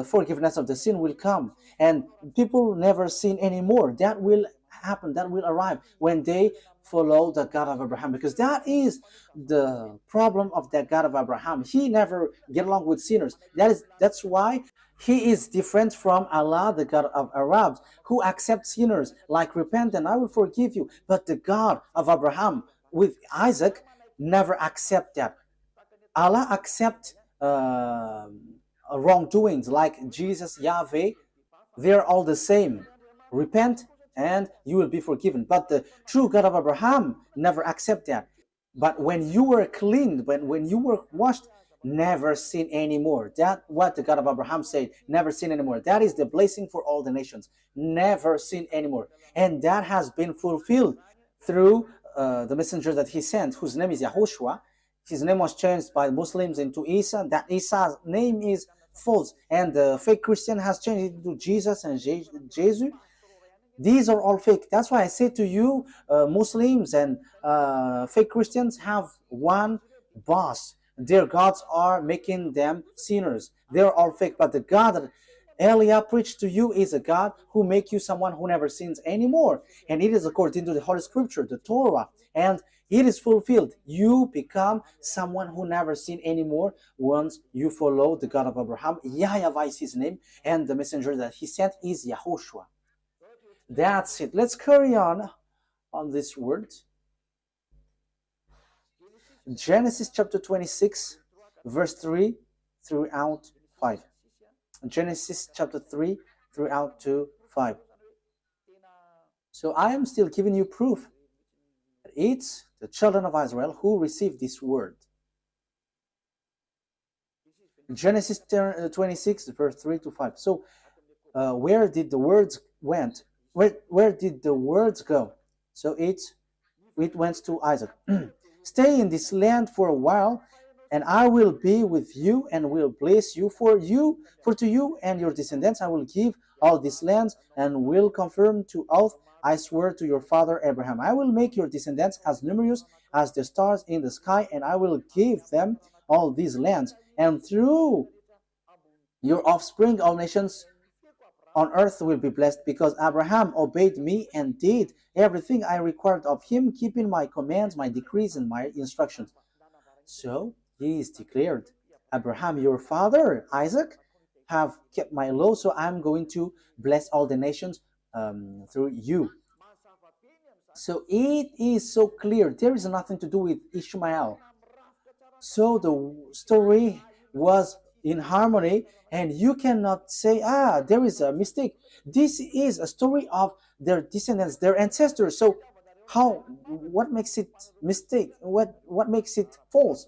forgiveness of the sin will come. And people never sin anymore. That will happen. That will arrive when they follow the God of Abraham. Because that is the problem of that God of Abraham. He never get along with sinners. That's why he is different from Allah, the God of Arabs, who accepts sinners, like repent and I will forgive you. But the God of Abraham with Isaac never accept that. Allah accept wrongdoings, like Jesus, YAHVAH. They're all the same. Repent and you will be forgiven. But the true God of Abraham never accept that. But when you were cleaned, when you were washed, never sin anymore. That's what the God of Abraham said. Never sin anymore. That is the blessing for all the nations. Never sin anymore. And that has been fulfilled through the messenger that he sent, whose name is YAHOSHUAH. His name was changed by Muslims into Isa. That Isa's name is false, and the fake Christian has changed it into Jesus and Jesus. These are all fake. That's why I say to you, Muslims and fake Christians have one boss. Their gods are making them sinners. They're all fake. But the God that Elia preached to you is a God who make you someone who never sins anymore. And it is according to the Holy Scripture, the Torah. And it is fulfilled. You become someone who never sin anymore once you follow the God of Abraham. YAHVAH is his name. And the messenger that he sent is YAHOSHUAH. That's it. Let's carry on this word. Genesis chapter 26, verse 3 throughout 5. Genesis chapter 3 throughout to 5. So I am still giving you proof that it's the children of Israel who received this word. Genesis 26, verse 3 to 5. So where did the words went? Where did the words go? So it went to Isaac. Stay in this land for a while, and I will be with you and will bless you. For to you and your descendants I will give all these lands, and will confirm to oath I swear to your father Abraham. I will make your descendants as numerous as the stars in the sky, and I will give them all these lands. And through your offspring all nations on earth will be blessed, because Abraham obeyed me and did everything I required of him, keeping my commands, my decrees, and my instructions. So he is declared, Abraham, your father, Isaac, have kept my law, so I'm going to bless all the nations through you. So it is so clear. There is nothing to do with Ishmael. So the story was in harmony, and you cannot say, there is a mistake. This is a story of their descendants, their ancestors. So what makes it mistake? What makes it false?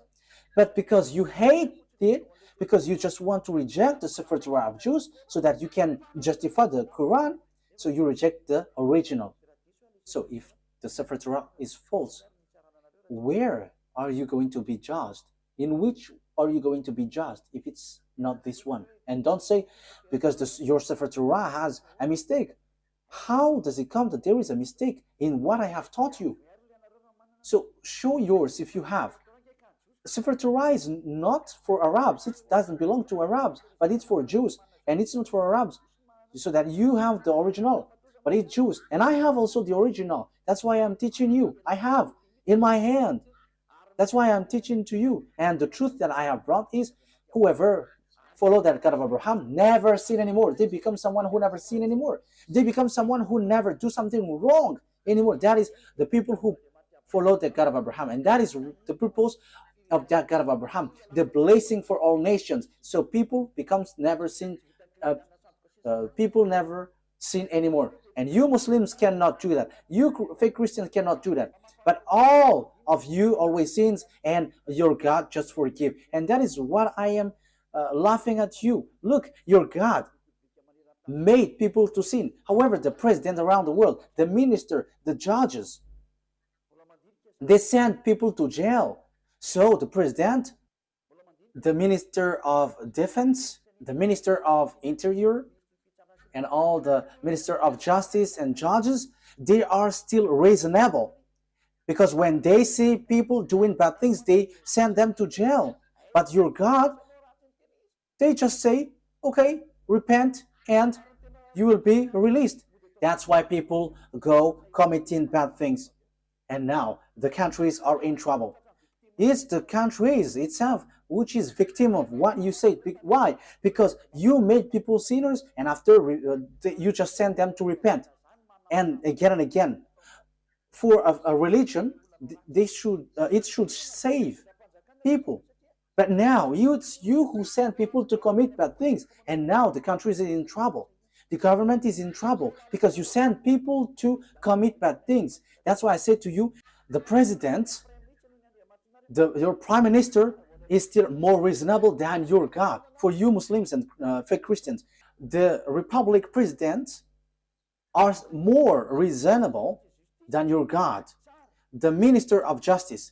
But because you hate it, because you just want to reject the Sefer Torah of Jews so that you can justify the Quran, so you reject the original. So if the Sefer Torah is false, where are you going to be judged? In which are you going to be judged if it's not this one? And don't say, because your Sefer Torah has a mistake. How does it come that there is a mistake in what I have taught you? So show yours if you have. Sefer Torah is not for Arabs. It doesn't belong to Arabs, but it's for Jews. And it's not for Arabs. So that you have the original, but it's Jews. And I have also the original. That's why I'm teaching you. I have in my hand. That's why I'm teaching to you. And the truth that I have brought is, whoever follow that God of Abraham never sin anymore. They become someone who never sin anymore. They become someone who never do something wrong anymore. That is the people who follow the God of Abraham. And that is the purpose of that God of Abraham, the blessing for all nations. So people becomes never sin. People never sin anymore. And you Muslims cannot do that. You fake Christians cannot do that. But all of you always sins, and your God just forgive. And that is what I am laughing at you. Look, your God made people to sin. However, the president around the world, the minister, the judges, they send people to jail. So the president, the minister of defense, the minister of interior, and all the minister of justice and judges, they are still reasonable. Because when they see people doing bad things, they send them to jail. But your God, they just say, okay, repent and you will be released. That's why people go committing bad things. And now the countries are in trouble. It's the countries itself which is victim of what you say. Why? Because you made people sinners, and after you just send them to repent. And again. For a religion, it should save people. But now it's you who send people to commit bad things, and now the country is in trouble. The government is in trouble because you send people to commit bad things. That's why I say to you, the president, your prime minister is still more reasonable than your God. For you Muslims and fake Christians, the republic presidents are more reasonable than your God. The minister of justice,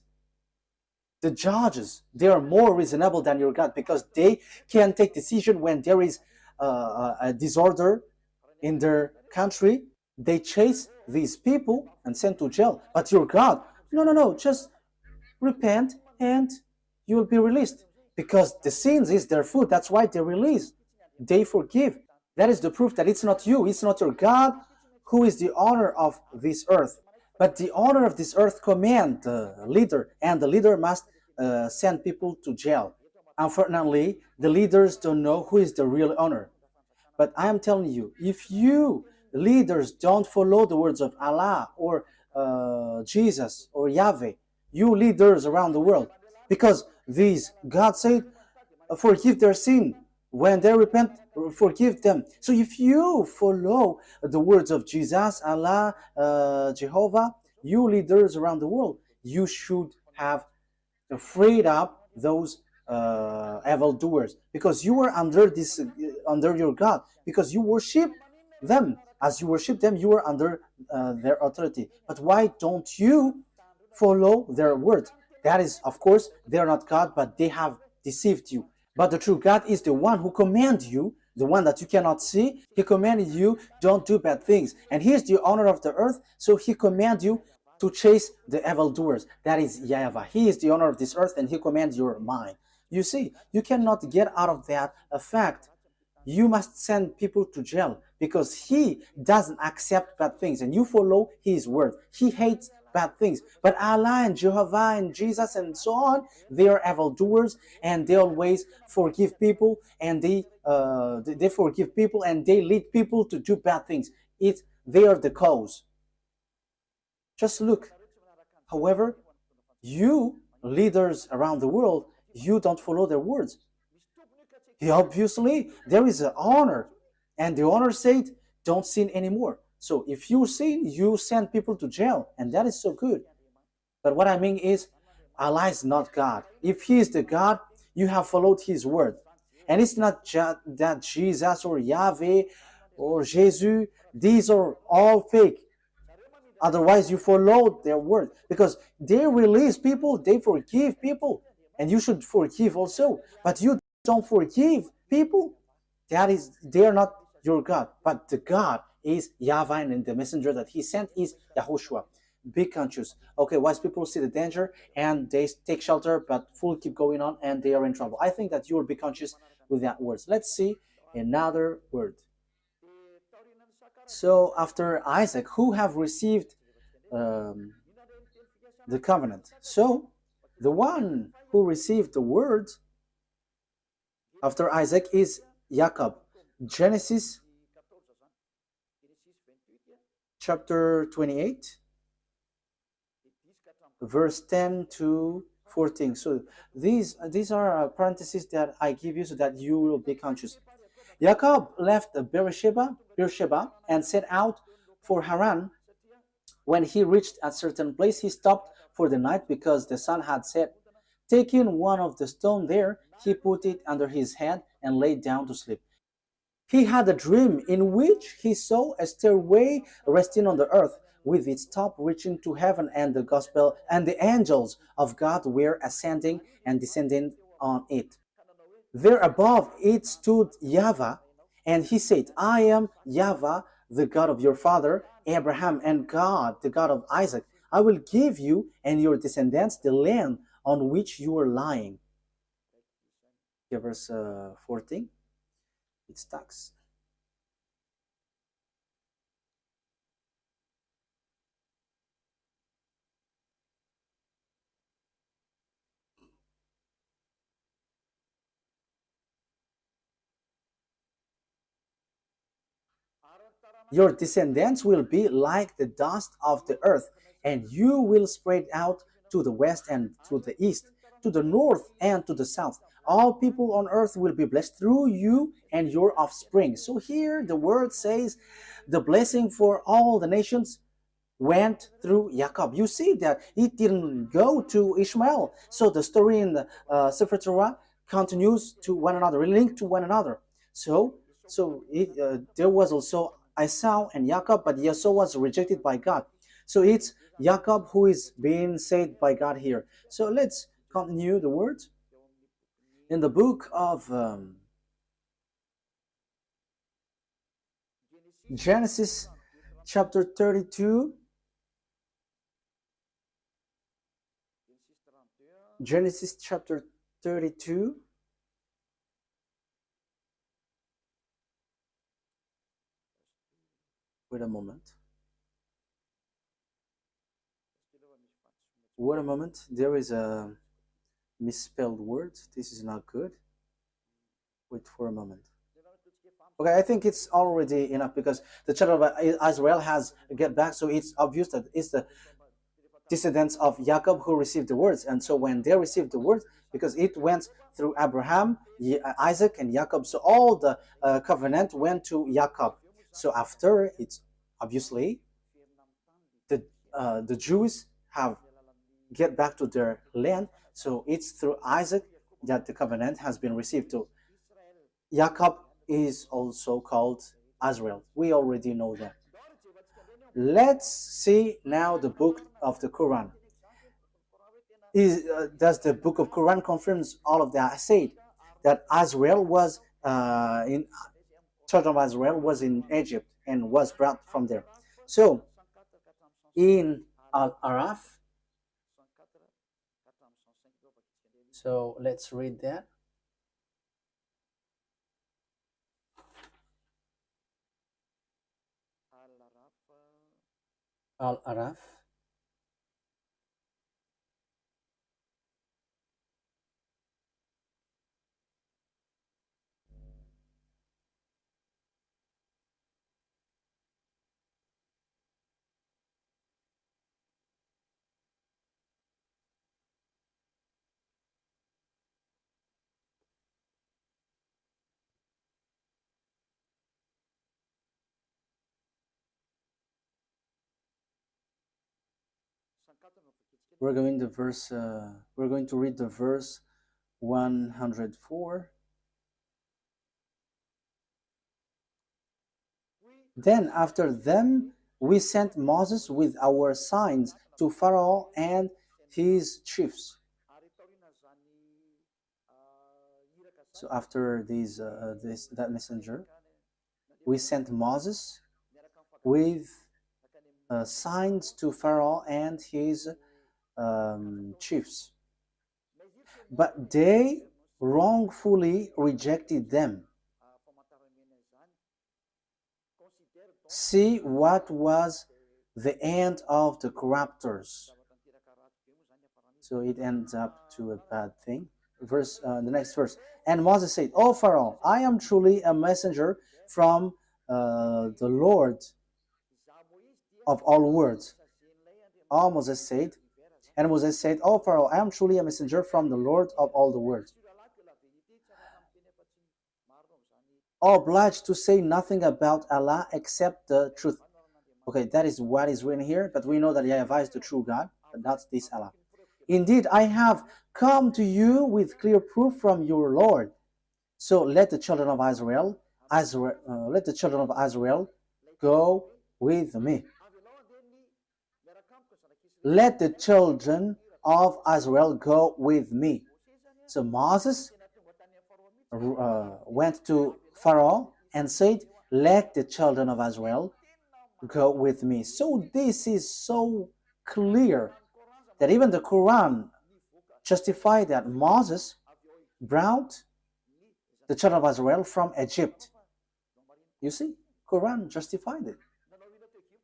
the judges, they are more reasonable than your God because they can take decision when there is a disorder in their country. They chase these people and send to jail. But your God, no, just repent and you will be released. Because the sins is their food. That's why they release. They forgive. That is the proof that it's not you, it's not your God who is the owner of this earth. But the owner of this earth command the leader, and the leader must send people to jail. Unfortunately, the leaders don't know who is the real owner. But I am telling you, if you leaders don't follow the words of Allah or Jesus or Yahweh, you leaders around the world, because these, God said, forgive their sin. When they repent, forgive them. So if you follow the words of Jesus, Allah, Jehovah, you leaders around the world, you should have freed up those evildoers, because you were under this, under your God, because you worship them. As you worship them, you are under their authority. But why don't you follow their word? That is, of course, they are not God, but they have deceived you. But the true God is the one who commands you, the one that you cannot see. He commanded you, don't do bad things. And he is the owner of the earth, so he commands you to chase the evildoers. That is YAHVAH. He is the owner of this earth, and he commands your mind. You see, you cannot get out of that fact. You must send people to jail because he doesn't accept bad things, and you follow his word. He hates bad things. But Allah and Jehovah and Jesus and so on, they are evildoers, and they always forgive people, and they forgive people, and they lead people to do bad things. They are the cause. Just look. However, you leaders around the world, you don't follow their words. Obviously, there is an honor, and the honor said, don't sin anymore. So if you sin, you send people to jail, and that is so good. But what I mean is, Allah is not God. If he is the God, you have followed his word. And it's not that Jesus or Yahweh or Jesus, these are all fake. Otherwise, you follow their word, because they release people, they forgive people, and you should forgive also. But you don't forgive people, they are not your God. But the God is YAHVAH, and the messenger that he sent is YAHOSHUAH. Be conscious. Okay, wise people see the danger and they take shelter, but fool keep going on and they are in trouble. I think that you will be conscious with that words. Let's see another word. So after Isaac, who have received the covenant? So the one who received the word after Isaac is Jacob. Genesis chapter 28, verse 10 to 14. So these are parentheses that I give you so that you will be conscious. Jacob left Beersheba and set out for Haran. When he reached a certain place, he stopped for the night because the sun had set. Taking one of the stones there, he put it under his head and lay down to sleep. He had a dream in which he saw a stairway resting on the earth, with its top reaching to heaven, and the gospel and the angels of God were ascending and descending on it. There above it stood YAHVAH, and he said, I am YAHVAH, the God of your father Abraham, and God, the God of Isaac. I will give you and your descendants the land on which you are lying. Okay, verse 14. It stacks. Your descendants will be like the dust of the earth, and you will spread out to the west and to the east, to the north and to the south. All people on earth will be blessed through you and your offspring. So here the word says the blessing for all the nations went through Jacob. You see that it didn't go to Ishmael. So the story in the Sefer Torah continues to one another, linked to one another. So there was also Esau and Jacob, but Esau was rejected by God. So it's Jacob who is being saved by God here. So let's continue the words. In the book of Genesis chapter 32, Genesis chapter 32, wait a moment. Wait a moment. There is a misspelled word. This is not good. Wait for a moment. Okay, I think it's already enough because the children of Israel has get back, so it's obvious that it's the descendants of Jacob who received the words. And so when they received the words, because it went through Abraham, Isaac, and Jacob, so all the covenant went to Jacob. So after, it's obviously the Jews have get back to their land. So it's through Isaac that the covenant has been received to. Jacob is also called Israel. We already know that. Let's see now the book of the Quran. Does the book of Quran confirms all of that? I said that Israel was in children of Israel was in Egypt and was brought from there. So in Al-Araf, so let's read that. Al-Araf. We're going to read the verse 104. Then after them we sent Moses with our signs to Pharaoh and his chiefs. So after that messenger, we sent Moses with signs to Pharaoh and his chiefs. But they wrongfully rejected them. See what was the end of the corruptors. So it ends up to a bad thing. The next verse. And Moses said, O Pharaoh, I am truly a messenger from the Lord of all worlds. And Moses said, O Pharaoh, I am truly a messenger from the Lord of all the worlds, obliged to say nothing about Allah except the truth. Okay, that is what is written here, but we know that YAHVAH is the true God, but not this Allah. Indeed, I have come to you with clear proof from your Lord. So let the children of let the children of Israel go with me. Let the children of Israel go with me. So Moses went to Pharaoh and said, let the children of Israel go with me. So this is so clear that even the Quran justified that Moses brought the children of Israel from Egypt. You see, Quran justified it.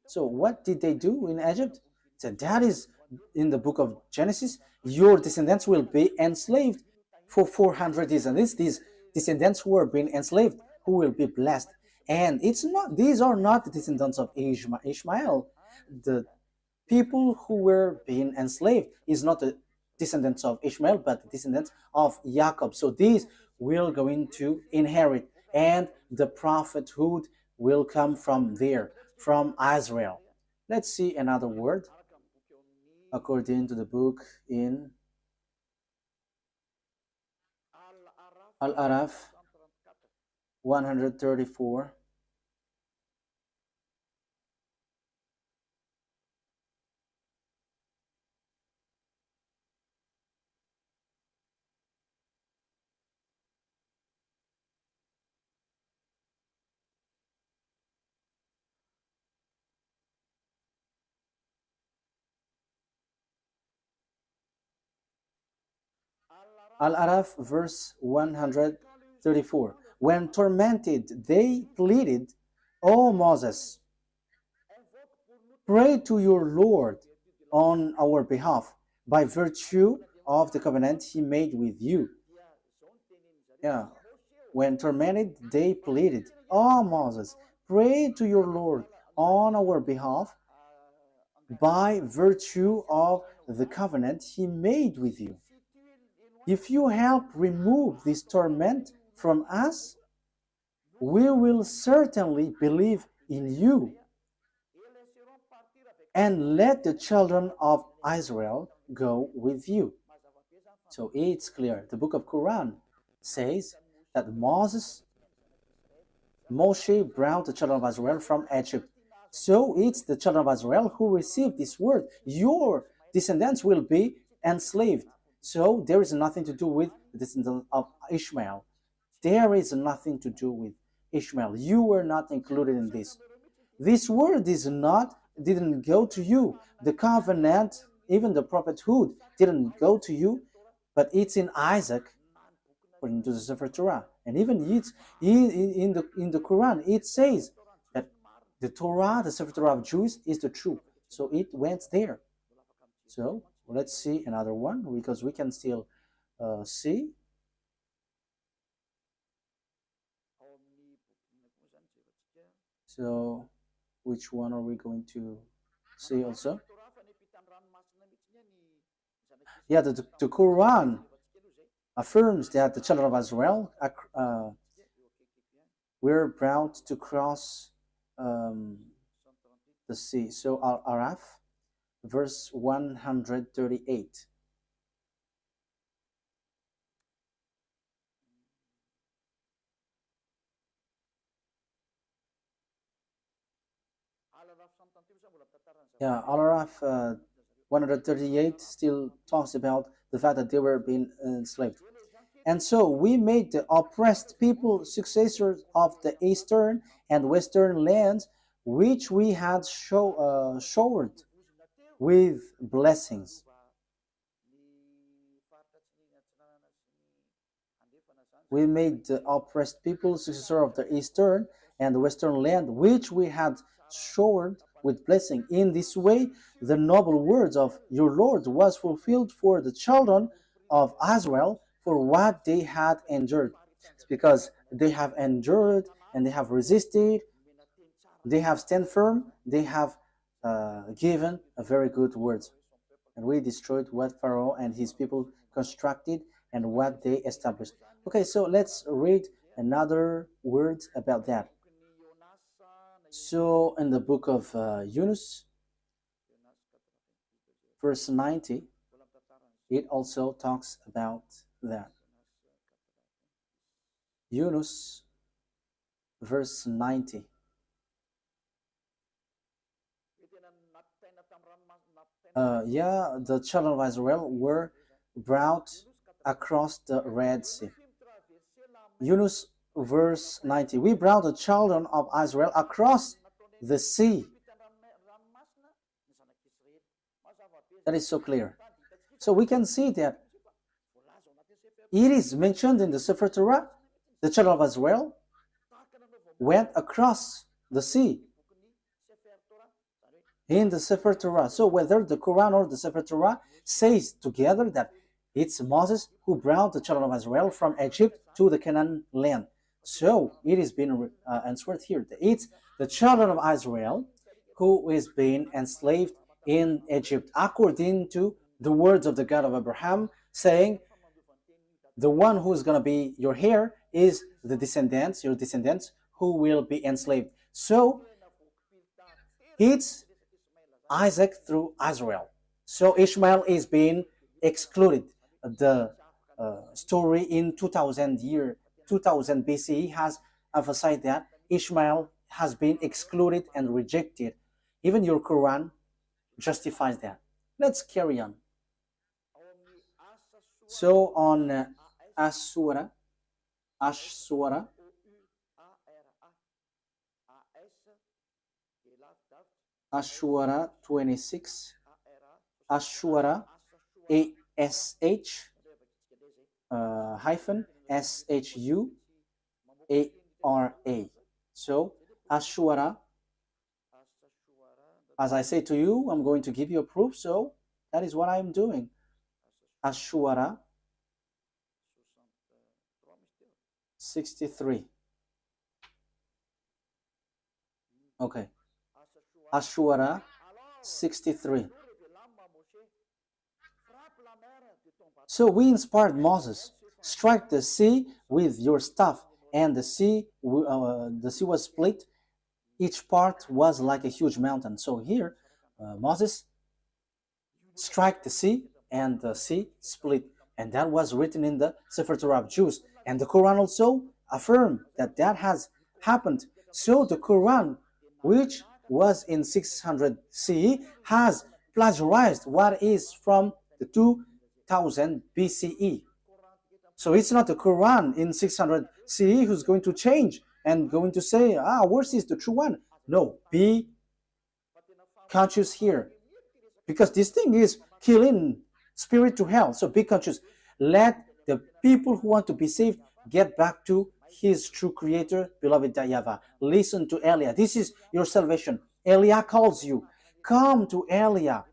So what did they do in Egypt? So that is in the book of Genesis. Your descendants will be enslaved for 400 years, and these descendants who are being enslaved, who will be blessed. And it's not; these are not the descendants of Ishmael. The people who were being enslaved is not the descendants of Ishmael, but the descendants of Jacob. So these will going to inherit, and the prophethood will come from there, from Israel. Let's see another word according to the book in Al-Araf 134. Al-Araf verse 134. When tormented, they pleaded, O Moses, pray to your Lord on our behalf by virtue of the covenant he made with you. Yeah. When tormented, they pleaded, O Moses, pray to your Lord on our behalf by virtue of the covenant he made with you. If you help remove this torment from us, we will certainly believe in you. And let the children of Israel go with you. So it's clear. The book of Quran says that Moshe brought the children of Israel from Egypt. So it's the children of Israel who received this word. Your descendants will be enslaved. So there is nothing to do with the descendants of Ishmael. There is nothing to do with Ishmael. You were not included in this. This word didn't go to you. The covenant, even the prophethood, didn't go to you, but it's in Isaac, according to the Sefer Torah. And even it's in the Quran, it says that the Torah, the Sefer Torah of Jews, is the truth. So it went there. So let's see another one, because we can still see. So which one are we going to see also? Yeah, the Quran affirms that the children of Israel were brought to cross the sea. So Al-Araf, verse 138. Yeah, Al-Araf 138 still talks about the fact that they were being enslaved. And so we made the oppressed people successors of the eastern and western lands, which we had showered with blessings. We made the oppressed people successor of the eastern and the western land, which we had showered with blessing. In this way, the noble words of your Lord was fulfilled for the children of Israel for what they had endured. It's because they have endured and they have resisted, they have stand firm, they have given a very good words. And we destroyed what Pharaoh and his people constructed and what they established. Okay, so let's read another words about that. So in the book of Yunus, verse 90, it also talks about that. Yunus, verse 90. The children of Israel were brought across the Red Sea. Yunus, verse 90. We brought the children of Israel across the sea. That is so clear. So we can see that it is mentioned in the Sefer Torah, the children of Israel went across the sea in the Sefer Torah. So whether the Quran or the Sefer Torah says together that it's Moses who brought the children of Israel from Egypt to the Canaan land. So it is being answered here. It's the children of Israel who is being enslaved in Egypt, according to the words of the God of Abraham, saying, the one who is going to be your heir is the descendants, your descendants, who will be enslaved. So it's Isaac through Israel. So Ishmael is being excluded. The story in 2000 BCE has emphasized that Ishmael has been excluded and rejected. Even your Quran justifies that. Let's carry on. So on Ashura 26, Ashura ASH hyphen SHUARA. So Ashura, as I say to you, I'm going to give you a proof, so that is what I'm doing. Ashura 63. Okay. Ashura 63. So we inspired Moses, strike the sea with your staff, and the sea was split. Each part was like a huge mountain. So here, Moses strike the sea, and the sea split. And that was written in the Sefer Torah of Jews. And the Quran also affirmed that that has happened. So the Quran, which was in 600 CE, has plagiarized what is from the 2000 BCE. So it's not the Quran in 600 CE who's going to change and going to say, ours is the true one. No, be conscious here. Because this thing is killing spirit to hell. So be conscious. Let the people who want to be saved get back to his true creator, beloved YAHVAH. Listen to Elia. This is your salvation. Elia calls you. Come to Elia,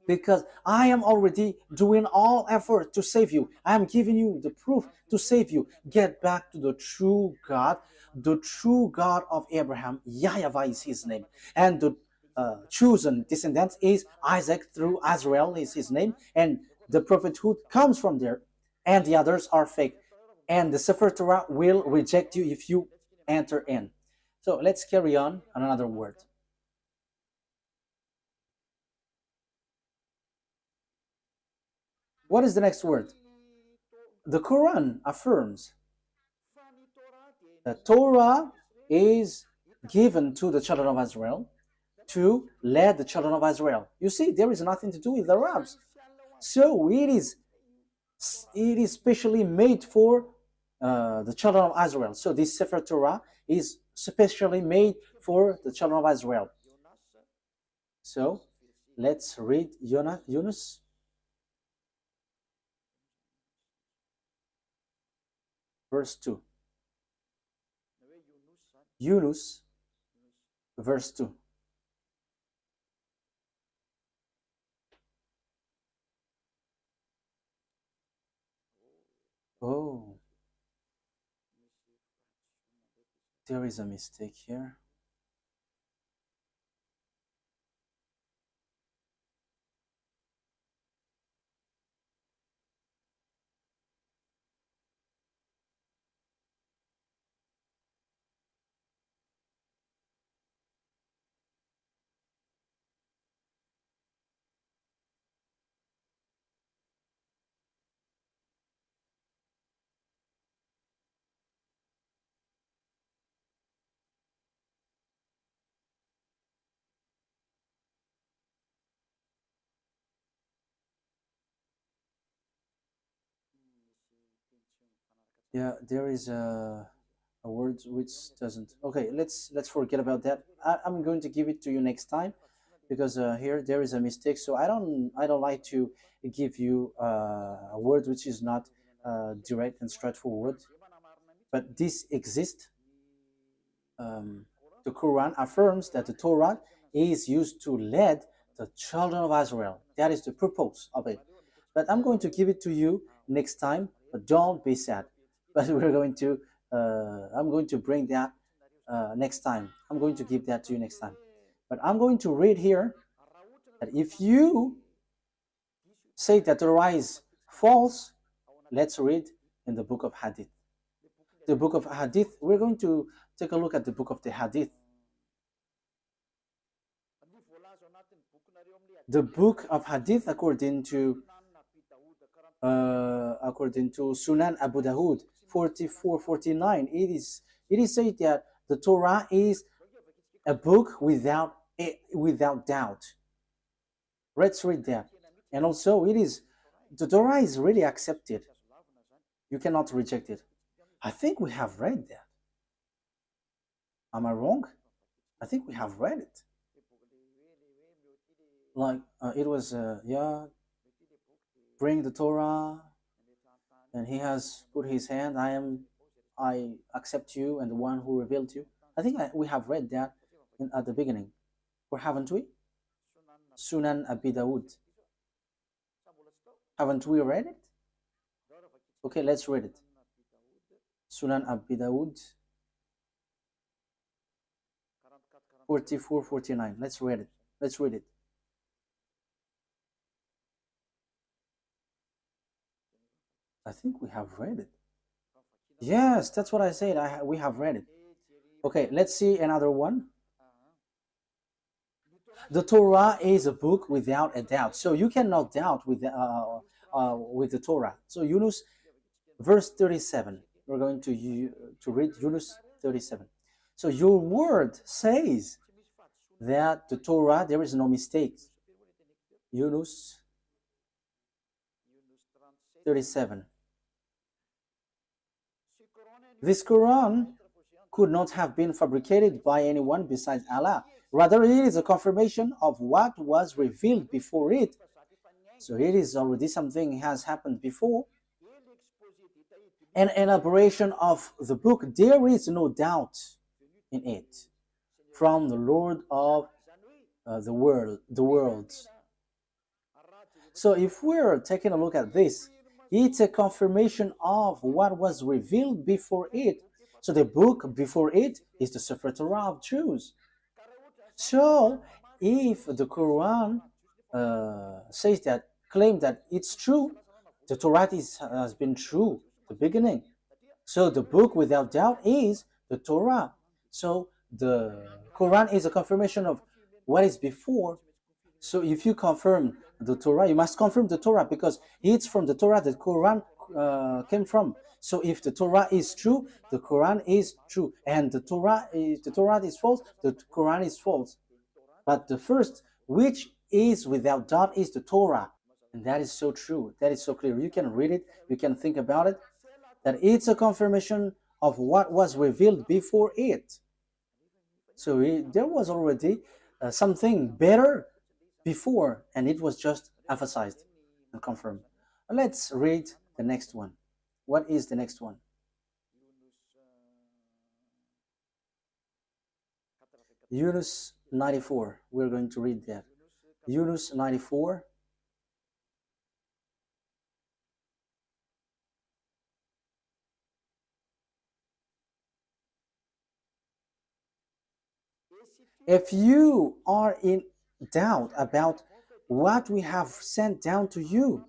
because I am already doing all effort to save you. I am giving you the proof to save you. Get back to the true God of Abraham. YAHVAH is his name. And the chosen descendant is Isaac through Israel is his name. And the prophethood comes from there. And the others are fake. And the Sefer Torah will reject you if you enter in. So let's carry on another word. What is the next word? The Quran affirms that Torah is given to the children of Israel to lead the children of Israel. You see, there is nothing to do with the Arabs. So it is specially made for the children of Israel. So this Sefer Torah is specially made for the children of Israel. So let's read Yunus. Verse 2. Yunus, verse 2. Oh, there is a mistake here. Yeah, there is a word which doesn't. Okay, let's forget about that. I'm going to give it to you next time because here there is a mistake. So I don't like to give you a word which is not direct and straightforward. But this exists. Um, the Quran affirms that the Torah is used to lead the children of Israel. That is the purpose of it. But I'm going to give it to you next time. But don't be sad. But I'm going to bring that next time. I'm going to give that to you next time. But I'm going to read here that if you say that the Torah is false, let's read in the book of Hadith. The book of Hadith, we're going to take a look at the book of the Hadith. The book of Hadith, according to Sunan Abu Dawud 4449, it is said that the Torah is a book without doubt. Let's read that. And also, the Torah is really accepted. You cannot reject it. I think we have read that. Am I wrong? I think we have read it. Like it was, yeah, bring the Torah, and he has put his hand. I accept you, and the one who revealed you. I think we have read that at the beginning, or haven't we? Sunan Abi Dawud. Haven't we read it? Okay, let's read it. Sunan Abi Dawud 4449. Let's read it. Let's read it. I think we have read it. Yes, that's what I said. We have read it. Okay, let's see another one. The Torah is a book without a doubt. So you cannot doubt with the Torah. So Yunus, verse 37. We're going to read Yunus 37. So your word says that the Torah, there is no mistake. Yunus 37. This Quran could not have been fabricated by anyone besides Allah. Rather, it is a confirmation of what was revealed before it. So it is already something has happened before. An elaboration of the book, there is no doubt in it, from the Lord of the worlds. So if we're taking a look at this, it's a confirmation of what was revealed before it. So the book before it is the Sefer Torah of Jews. So if the Quran claim that it's true, the Torah has been true the beginning. So the book without doubt is the Torah. So the Quran is a confirmation of what is before. So if you confirm the Torah, you must confirm the Torah because it's from the Torah that Quran came from. So if the Torah is true, the Quran is true, and the Torah is false, the Quran is false. But the first, which is without doubt, is the Torah, and that is so true. That is so clear. You can read it. You can think about it. That it's a confirmation of what was revealed before it. So there was already something better before, and it was just emphasized and confirmed. Let's read the next one. What is the next one? Yunus 94. We're going to read that. Yunus 94. If you are in doubt about what we have sent down to you,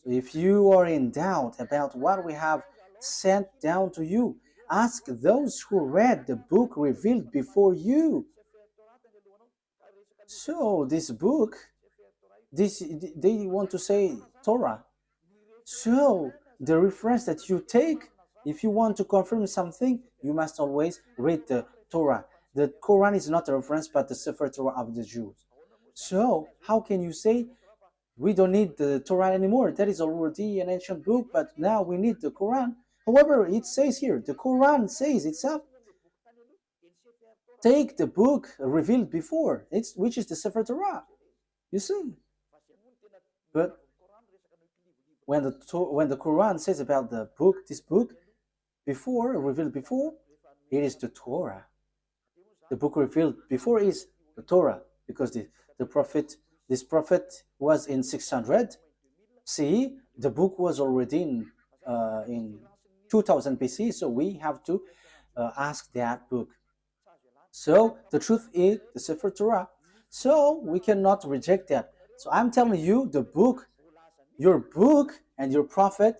if you are in doubt about what we have sent down to you, ask those who read the book revealed before you. So this book, they want to say Torah. So the reference that you take, if you want to confirm something, you must always read the Torah. The Quran is not a reference, but the Sefer Torah of the Jews. So how can you say We don't need the Torah anymore. That is already an ancient book, but now we need the Quran. However, it says here, the Quran says itself, take the book revealed before, which is the Sefer Torah. You see? But when the Quran says about the book, this book, before, revealed before, it is the Torah. The book revealed before is the Torah, because this prophet was in 600 CE. The book was already in 2000 BC, so we have to ask that book. So the truth is the Sefer Torah. So we cannot reject that. So I'm telling you, the book, your book and your prophet,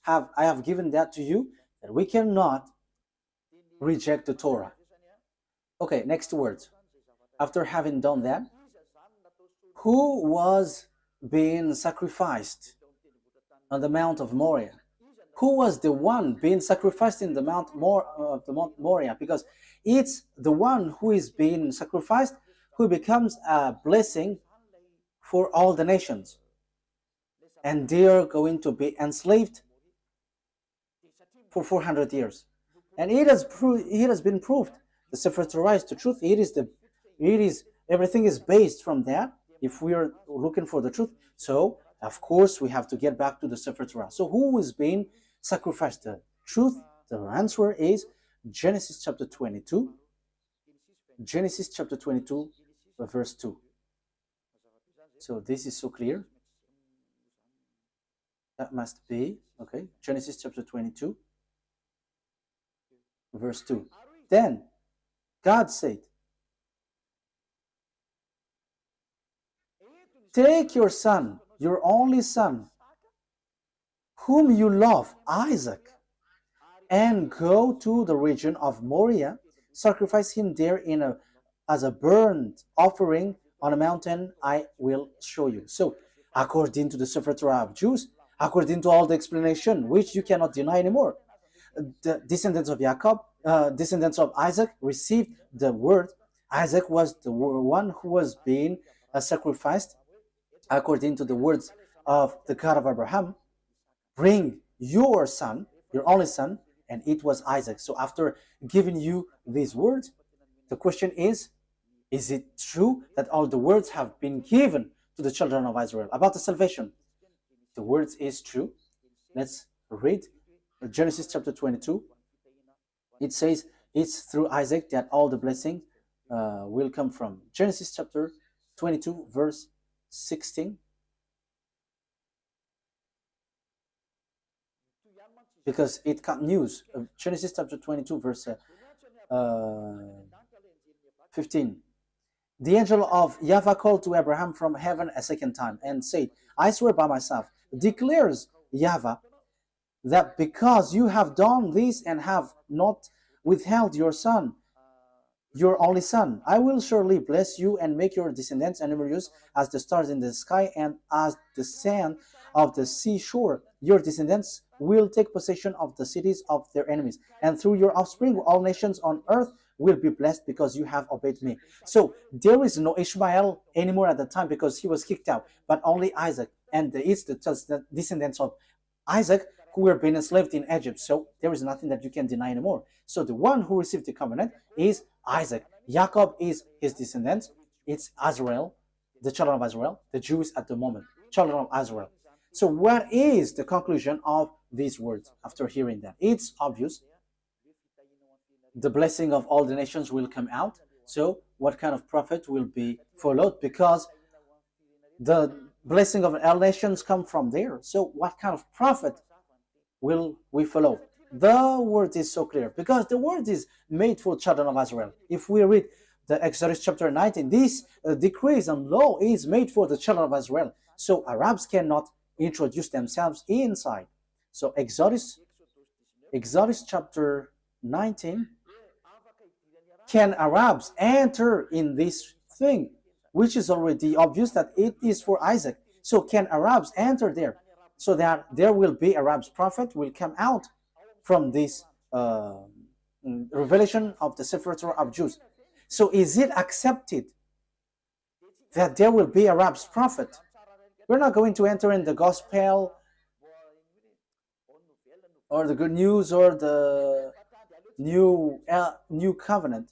I have given that to you, that we cannot reject the Torah. Okay, next words. After having done that, who was being sacrificed on the Mount of Moriah? Who was the one being sacrificed in the Mount Moriah? Because it's the one who is being sacrificed who becomes a blessing for all the nations. And they are going to be enslaved for 400 years. And it has been proved. The Sefer Torah is the truth. Everything is based from that. If we are looking for the truth, so of course we have to get back to the Sefer Torah. So who is being sacrificed? The truth, the answer is Genesis chapter 22. Genesis chapter 22, verse 2. So this is so clear. That must be, okay, Genesis chapter 22, verse 2. Then God said, take your son, your only son, whom you love, Isaac, and go to the region of Moriah, sacrifice him there as a burnt offering on a mountain I will show you. So, according to the Sefer Torah of Jews, according to all the explanation, which you cannot deny anymore, the descendants of Jacob, descendants of Isaac, received the word. Isaac was the one who was being sacrificed according to the words of the God of Abraham. Bring your son, your only son, and it was Isaac. So after giving you these words, the question is it true that all the words have been given to the children of Israel about the salvation? The words is true. Let's read Genesis chapter 22. It says it's through Isaac that all the blessings will come from. Genesis chapter 22 verse 16. Because it continues. Genesis chapter 22 verse 15. The angel of YAHVAH called to Abraham from heaven a second time and said, I swear by myself, declares YAHVAH, that because you have done this and have not withheld your son, your only son, I will surely bless you and make your descendants numerous as the stars in the sky and as the sand of the seashore. Your descendants will take possession of the cities of their enemies, and through your offspring all nations on earth will be blessed because you have obeyed me. So there is no Ishmael anymore at the time because he was kicked out, but only Isaac, and it's the descendants of Isaac who were being enslaved in Egypt. So there is nothing that you can deny anymore. So the one who received the covenant is Isaac. Jacob is his descendants. It's Israel, the children of Israel, the Jews at the moment, children of Israel. So what is the conclusion of these words after hearing that? It's obvious. The blessing of all the nations will come out. So what kind of prophet will be followed? Because the blessing of all nations come from there. So what kind of prophet will we follow? The word is so clear because the word is made for children of Israel. If we read the Exodus chapter 19, this decrees and law is made for the children of Israel. So Arabs cannot introduce themselves inside. So Exodus chapter 19, can Arabs enter in this thing, which is already obvious that it is for Isaac? So can Arabs enter there? So that there will be Arabs prophet will come out from this revelation of the Sefer Torah of Jews. So is it accepted that there will be Arabs prophet? We're not going to enter in the gospel or the good news or the new covenant.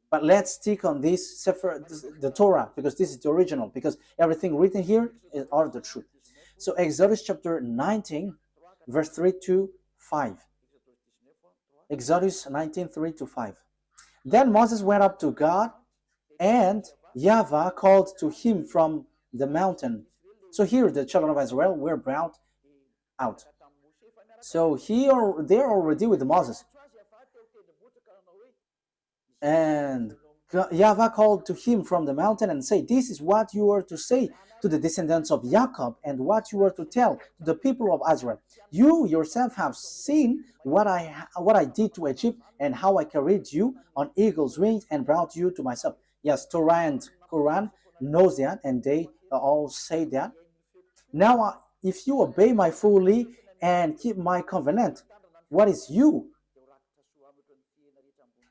But let's stick on this Sefer, the Torah, because this is the original, because everything written here are the truth. So Exodus chapter 19, verse 3 to 5. Exodus 19, 3 to 5. Then Moses went up to God, and YAHVAH called to him from the mountain. So here the children of Israel were brought out. So they're already with Moses. And YAHVAH called to him from the mountain and said, "This is what you are to say to the descendants of Jacob, and what you are to tell to the people of Israel. You yourself have seen what I did to Egypt, and how I carried you on eagle's wings and brought you to myself." Yes, Torah and Quran knows that, and they all say that. Now, if you obey my fully and keep my covenant, what is you?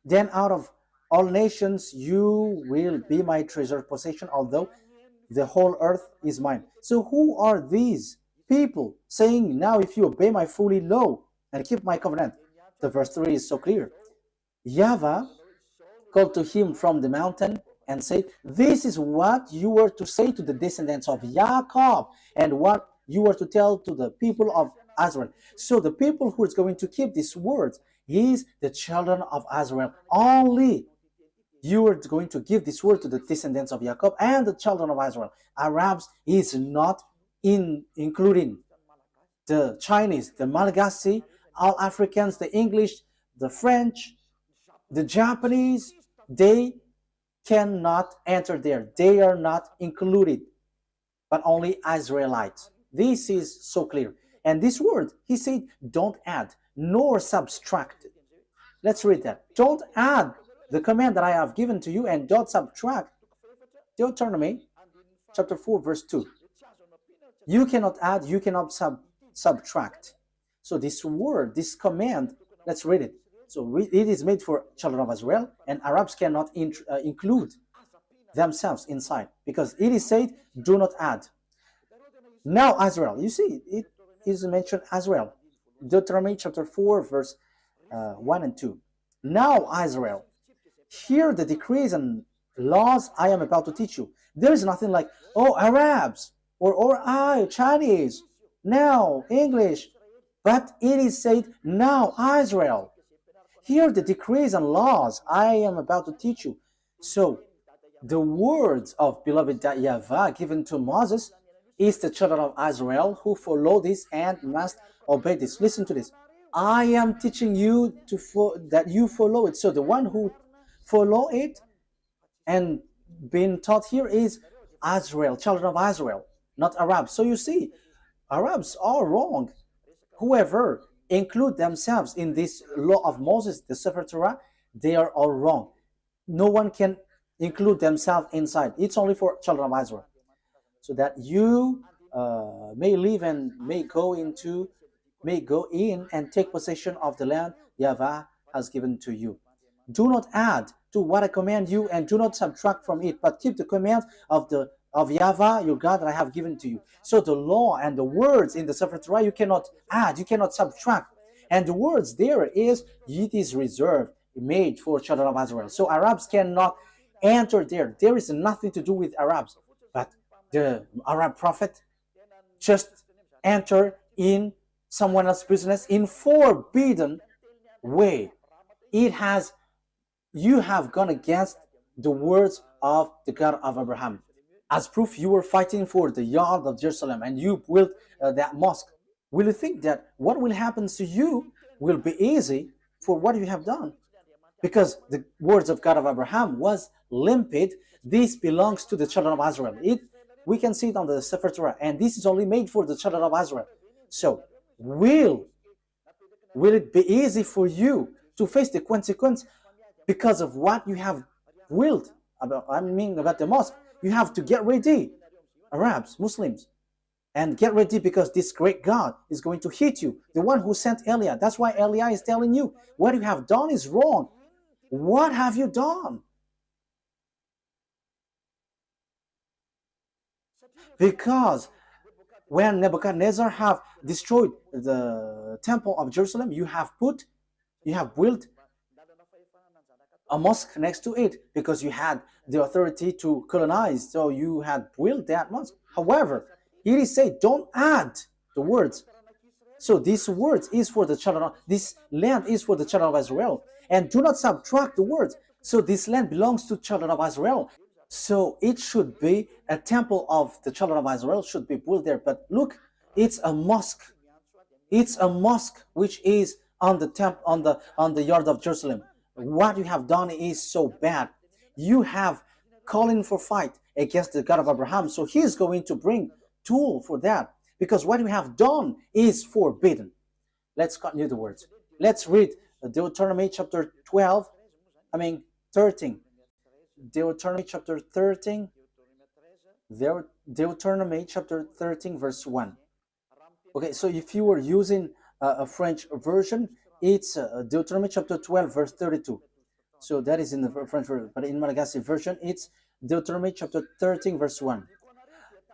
Then out of all nations you will be my treasured possession, although the whole earth is mine. So who are these people saying, now if you obey my fully law and keep my covenant? The verse 3 is so clear. YAHVAH called to him from the mountain and said, "This is what you were to say to the descendants of Jacob, and what you were to tell to the people of Israel." So the people who is going to keep these words is the children of Israel. Only you are going to give this word to the descendants of Jacob and the children of Israel. Arabs is not including the Chinese, the Malagasy, all Africans, the English, the French, the Japanese. They cannot enter there. They are not included, but only Israelites. This is so clear. And this word, he said, don't add nor subtract. Let's read that. Don't add the command that I have given to you, and don't subtract. Deuteronomy chapter 4, verse 2. You cannot add, you cannot subtract. So this word, this command, let's read it. So it is made for children of Israel, and Arabs cannot include themselves inside, because it is said, do not add. Now Israel, you see, it is mentioned Israel. Deuteronomy chapter 4, verse 1 and 2. Now Israel, hear the decrees and laws I am about to teach you. There is nothing like, oh, Arabs, or I, Chinese, now English. But it is said, now Israel, hear the decrees and laws I am about to teach you. So the words of beloved YAHVAH given to Moses is the children of Israel who follow this and must obey this. Listen to this. I am teaching you that you follow it. So the one who follow it and being taught here is Israel, children of Israel, not Arabs. So you see, Arabs are wrong. Whoever include themselves in this law of Moses, the Sefer Torah, they are all wrong. No one can include themselves inside. It's only for children of Israel, so that you may live and may go in and take possession of the land YAHVAH has given to you. Do not add to what I command you, and do not subtract from it, but keep the commands of YAHVAH your God that I have given to you. So the law and the words in the Sefer Torah, you cannot add, you cannot subtract. And the words there is, it is reserved, made for children of Israel. So Arabs cannot enter there. There is nothing to do with Arabs. But the Arab prophet just enter in someone else's business in forbidden way. You have gone against the words of the God of Abraham. As proof, you were fighting for the yard of Jerusalem, and you built that mosque. Will you think that what will happen to you will be easy for what you have done? Because the words of God of Abraham was limpid. This belongs to the children of Israel. We can see it on the Sefer Torah, and this is only made for the children of Israel. So, will it be easy for you to face the consequence because of what you have willed about the mosque? You have to get ready, Arabs, Muslims, and get ready, because this great God is going to hit you, the one who sent Eliah. That's why Eliah is telling you, what you have done is wrong. What have you done? Because when Nebuchadnezzar have destroyed the temple of Jerusalem, you have built a mosque next to it because you had the authority to colonize, so you had built that mosque. However, it is said, don't add the words. So this word is for the children of, this land is for the children of Israel, and do not subtract the words. So this land belongs to children of Israel. So it should be a temple of the children of Israel should be built there. But look, it's a mosque. It's a mosque which is on the on the yard of Jerusalem. What you have done is so bad. You have calling for fight against the God of Abraham. So he is going to bring tool for that, because what you have done is forbidden. Let's continue the words. Let's read Deuteronomy chapter 13. Deuteronomy chapter 13. Deuteronomy chapter 13 verse 1. Okay, so if you were using a French version, it's Deuteronomy chapter 12 verse 32. So that is in the French version, but in Malagasy version, it's Deuteronomy chapter 13 verse 1.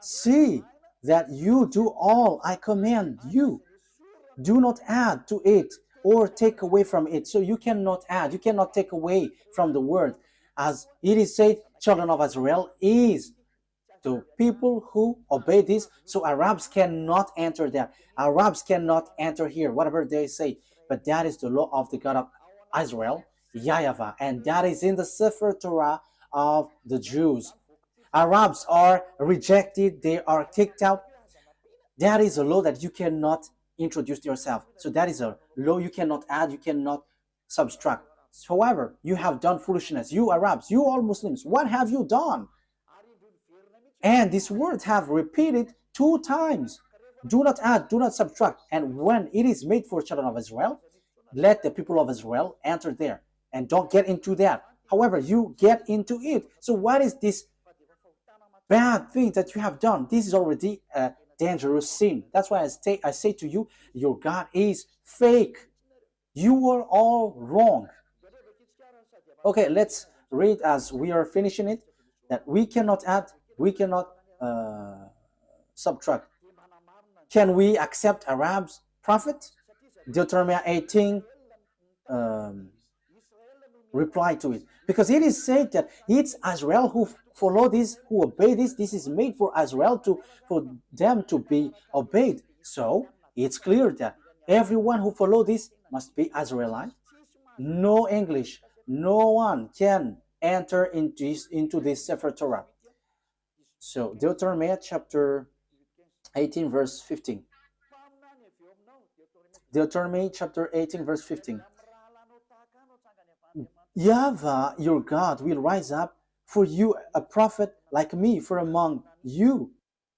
See that you do all I command you. Do not add to it or take away from it. So you cannot add, you cannot take away from the word. As it is said, children of Israel is to people who obey this. So Arabs cannot enter there. Arabs cannot enter here, whatever they say. But that is the law of the God of Israel, YAHVAH, and that is in the Sefer Torah of the Jews. Arabs are rejected, they are kicked out. That is a law that you cannot introduce yourself. So that is a law you cannot add, you cannot subtract. However, you have done foolishness. You Arabs, you all Muslims, what have you done? And this word have repeated 2 times. Do not add, do not subtract. And when it is made for children of Israel, let the people of Israel enter there. And don't get into that. However, you get into it. So what is this bad thing that you have done? This is already a dangerous sin. That's why I say to you, your God is fake. You are all wrong. Okay, let's read as we are finishing it, that we cannot add, we cannot subtract. Can we accept Arabs' prophet? Deuteronomy 18 reply to it, because it is said that it's Israel who follow this, who obey this. This is made for Israel for them to be obeyed. So it's clear that everyone who follow this must be Israelite. No English, no one can enter into this Sefer Torah. So Deuteronomy chapter 18 verse 15. Deuteronomy chapter 18 verse 15. YAHVAH, your God, will rise up for you a prophet like me from among you.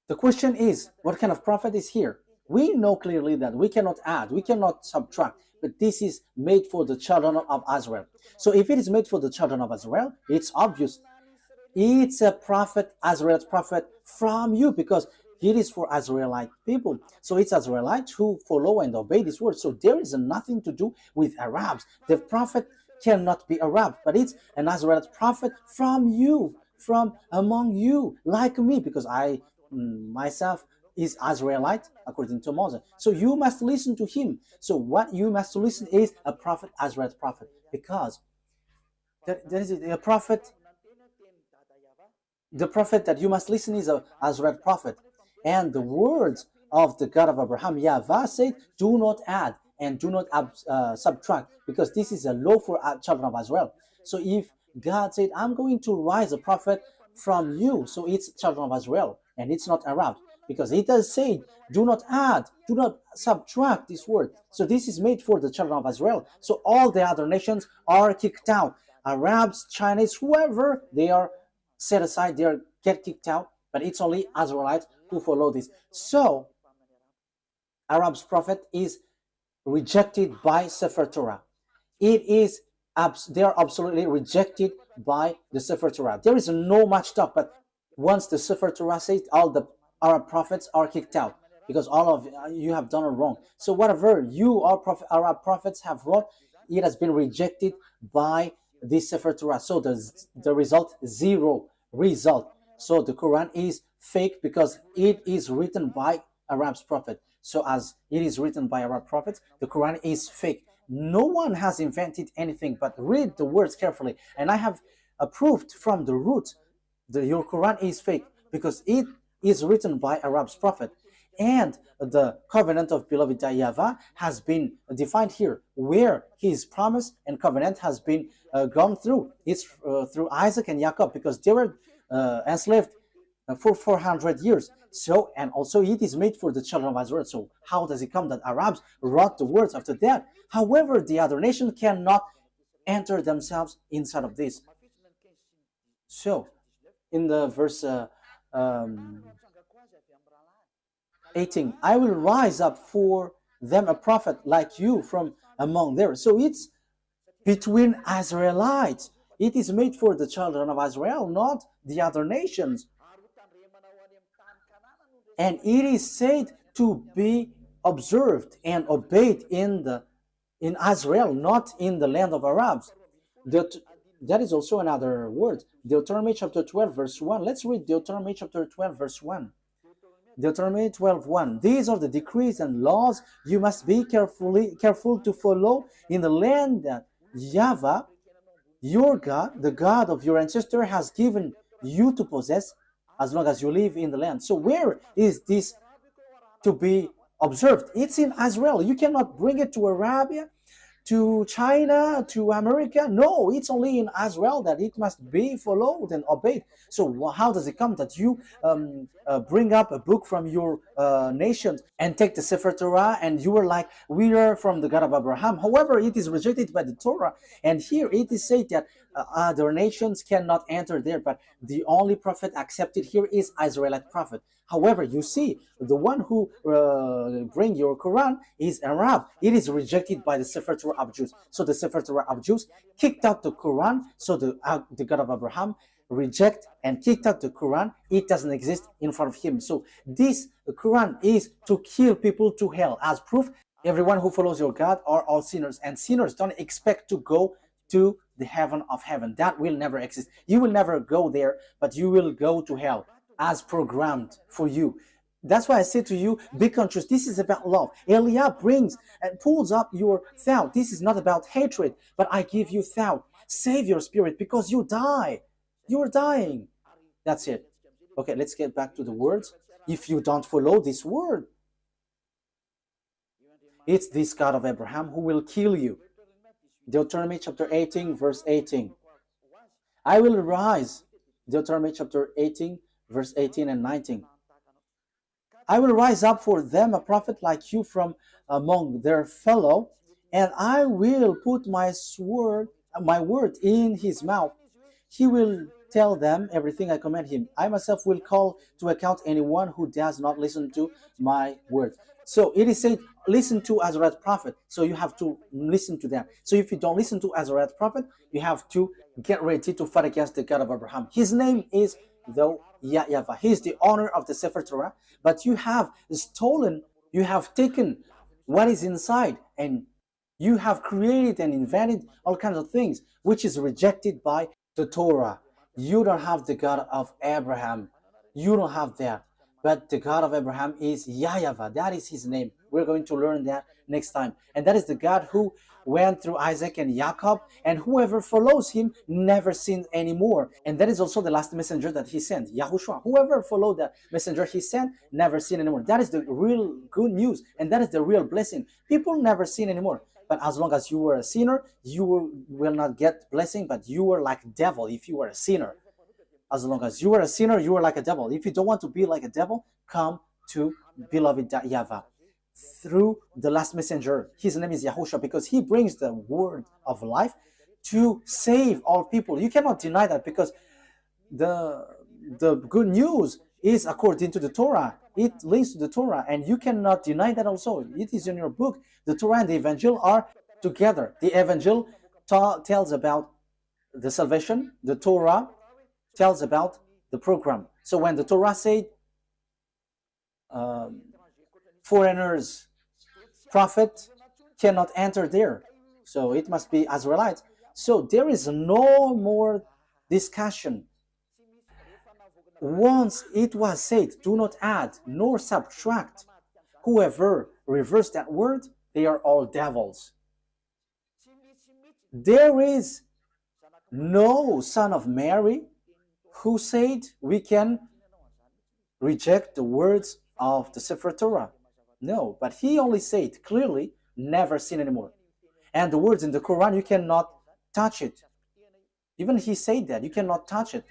The question is, what kind of prophet is here? We know clearly that we cannot add, we cannot subtract, but this is made for the children of Israel. So if it is made for the children of Israel, it's obvious. It's a prophet, Israelite prophet from you, because it is for Israelite people. So it's Israelites who follow and obey this word. So there is nothing to do with Arabs. The prophet cannot be Arab, but it's an Israelite prophet from you, from among you, like me, because I myself is Israelite according to Moses. So you must listen to him. So what you must listen is a prophet, Israelite prophet, because there is a prophet. The prophet that you must listen is an Israelite prophet. And the words of the God of Abraham, YAHVAH, said, do not add and do not subtract, because this is a law for children of Israel. So if God said, I'm going to rise a prophet from you, so it's children of Israel, and it's not Arab, because it does say, do not add, do not subtract this word. So this is made for the children of Israel. So all the other nations are kicked out. Arabs, Chinese, whoever, they are set aside, they get kicked out, but it's only Israelites who follow this. So Arab's prophet is rejected by Sefer Torah. It is they are absolutely rejected by the Sefer Torah. There is no much talk, but once the Sefer Torah says, all the Arab prophets are kicked out, because all of you have done it wrong. So whatever you Arab prophets have wrought, it has been rejected by this Sefer Torah. So the result, 0 result. So the Quran is fake because it is written by Arab's prophet. So as it is written by Arab prophets, the Quran is fake. No one has invented anything, but read the words carefully. And I have approved from the root that your Quran is fake because it is written by Arab's prophet. And the covenant of beloved YAHVAH has been defined here, where his promise and covenant has been gone through. It's through Isaac and Jacob, because they were enslaved for 400 years. So, and also it is made for the children of Israel. So how does it come that Arabs wrote the words after that? However, the other nation cannot enter themselves inside of this. So in the verse 18, I will rise up for them a prophet like you from among theirs. So it's between Israelites. It is made for the children of Israel, not the other nations. And it is said to be observed and obeyed in Israel, not in the land of Arabs. That is also another word. Deuteronomy chapter 12 verse 1. Let's read Deuteronomy chapter 12 verse 1. Deuteronomy 12:1. These are the decrees and laws you must be careful to follow in the land that YAHVAH, your God, the God of your ancestor, has given you to possess as long as you live in the land. So where is this to be observed? It's in Israel. You cannot bring it to Arabia, to China, to America. No, it's only in Israel that it must be followed and obeyed. So how does it come that you bring up a book from your nation and take the Sefer Torah and you are like, we are from the God of Abraham? However, it is rejected by the Torah. And here it is said that other nations cannot enter there, but the only prophet accepted here is Israelite prophet. However, you see, the one who bring your Quran is Arab. It is rejected by the Sefer Torah of Jews. So the Sefer Torah of Jews kicked out the Quran. So the God of Abraham reject and kicked out the Quran. It doesn't exist in front of him. So this Quran is to kill people to hell. As proof, everyone who follows your God are all sinners. And sinners don't expect to go to the heaven of heaven. That will never exist. You will never go there, but you will go to hell as programmed for you. That's why I say to you, be conscious. This is about love. Eliah brings and pulls up your thought. This is not about hatred, but I give you thought. Save your spirit because you die. You're dying. That's it. Okay, let's get back to the words. If you don't follow this word, it's this God of Abraham who will kill you. Deuteronomy chapter 18, verse 18. I will rise. Deuteronomy chapter 18, verse 18 and 19. I will rise up for them a prophet like you from among their fellow, and I will put my word in his mouth. He will tell them everything I command him. I myself will call to account anyone who does not listen to my word. So it is said, listen to Azrael's prophet. So you have to listen to them. So if you don't listen to Azrael's prophet, you have to get ready to fight against the God of Abraham. His name is YAHVAH. He is the owner of the Sefer Torah, but you have stolen, you have taken what is inside, and you have created and invented all kinds of things, which is rejected by the Torah. You don't have the God of Abraham. You don't have that. But the God of Abraham is YAHVAH. That is his name. We're going to learn that next time. And that is the God who went through Isaac and Jacob, and whoever follows him never sins anymore. And that is also the last messenger that he sent, YAHOSHUAH. Whoever followed the messenger he sent never sin anymore. That is the real good news, and that is the real blessing. People never sin anymore. But as long as you were a sinner, you will not get blessing, but you were like a devil if you were a sinner. As long as you were a sinner, you were like a devil. If you don't want to be like a devil, come to beloved YAHVAH. Through the last messenger, his name is YAHOSHUAH, because he brings the word of life to save all people. You cannot deny that, because the good news is according to the Torah. It links to the Torah, and you cannot deny that also. It is in your book. The Torah and the Evangel are together. The Evangel tells about the salvation. The Torah tells about the program. So when the Torah said foreigners, prophet cannot enter there, so it must be Israelites. So there is no more discussion. Once it was said, do not add nor subtract. whoever reverse that word, they are all devils. There is no son of Mary who said we can reject the words of the Sefer Torah. No, but he only said clearly, never sin anymore. And the words in the Quran, you cannot touch it. Even he said that, you cannot touch it.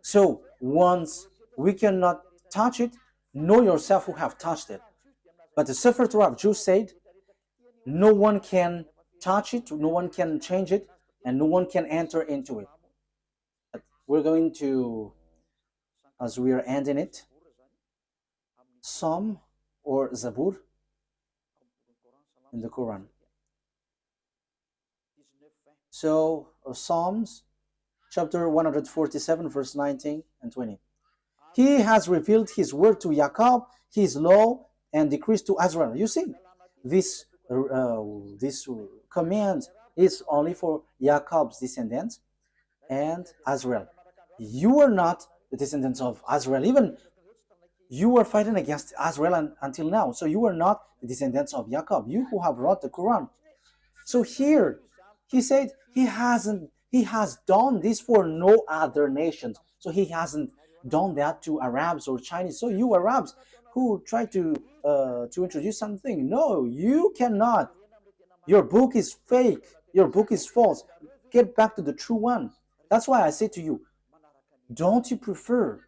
So once we cannot touch it, know yourself who have touched it. But the Sefer Torah of Jews said, no one can touch it, no one can change it, and no one can enter into it. But we're going to, as we are ending it, Psalm or Zabur in the Quran. So Psalms chapter 147 verse 19 and 20. He has revealed his word to Jacob, his law and decrees to Israel. You see, this command is only for Jacob's descendants and Israel. You are not the descendants of Israel. Even you were fighting against Israel until now. So you are not the descendants of Jacob, you who have wrote the Quran. So here, he said he has done this for no other nations. So he hasn't done that to Arabs or Chinese. So you Arabs who try to introduce something, no, you cannot. Your book is fake. Your book is false. Get back to the true one. That's why I say to you, don't you prefer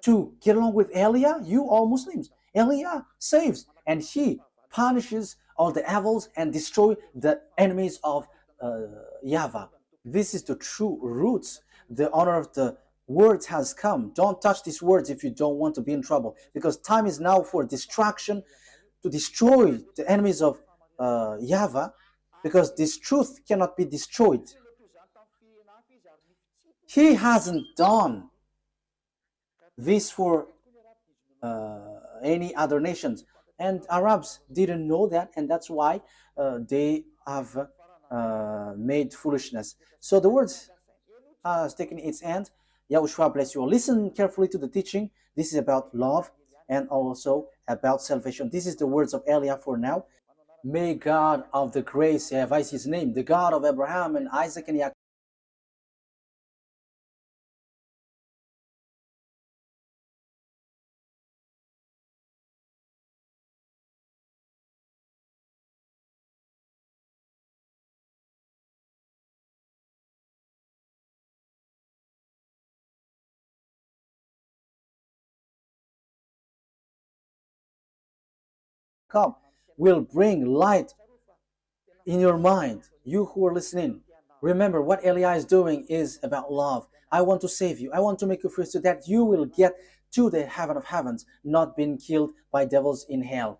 to get along with Elia? You all Muslims. Elia saves and he punishes all the evils and destroy the enemies of YAHVAH. This is the true roots. The honor of the words has come. Don't touch these words if you don't want to be in trouble, because time is now for destruction, to destroy the enemies of YAHVAH, because this truth cannot be destroyed. He hasn't done this for any other nations, and Arabs didn't know that, and that's why they have made foolishness. So the words has taken its end. YAHOSHUAH bless you all. Listen carefully to the teaching. This is about love and also about salvation. This is the words of Elia for now. May God of the grace, YAHVAH is his name, the God of Abraham and Isaac and Jacob, will bring light in your mind. You who are listening, remember what Elia is doing is about love. I want to save you. I want to make you free so that you will get to the heaven of heavens, not being killed by devils in hell.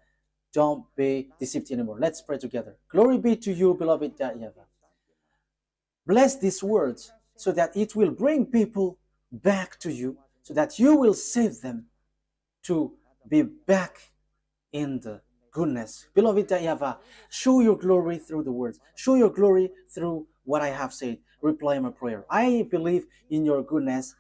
Don't be deceived anymore. Let's pray together. Glory be to you, beloved YAHVAH. Bless these words so that it will bring people back to you, so that you will save them to be back in the goodness. Beloved YAHVAH, show your glory through the words. Show your glory through what I have said. Reply my prayer. I believe in your goodness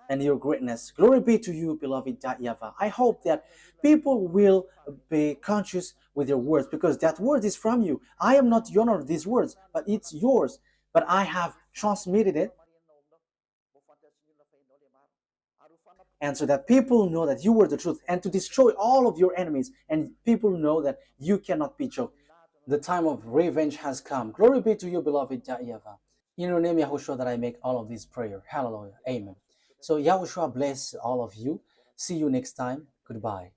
and your greatness. Glory be to you, beloved YAHVAH. I hope that people will be conscious with your words, because that word is from you. I am not the owner of these words, but it's yours. But I have transmitted it, and so that people know that you were the truth, and to destroy all of your enemies, and people know that you cannot be choked. The time of revenge has come. Glory be to you, beloved YAHVAH. In your name, YAHOSHUAH, that I make all of this prayer. Hallelujah. Amen. So YAHOSHUAH bless all of you. See you next time. Goodbye.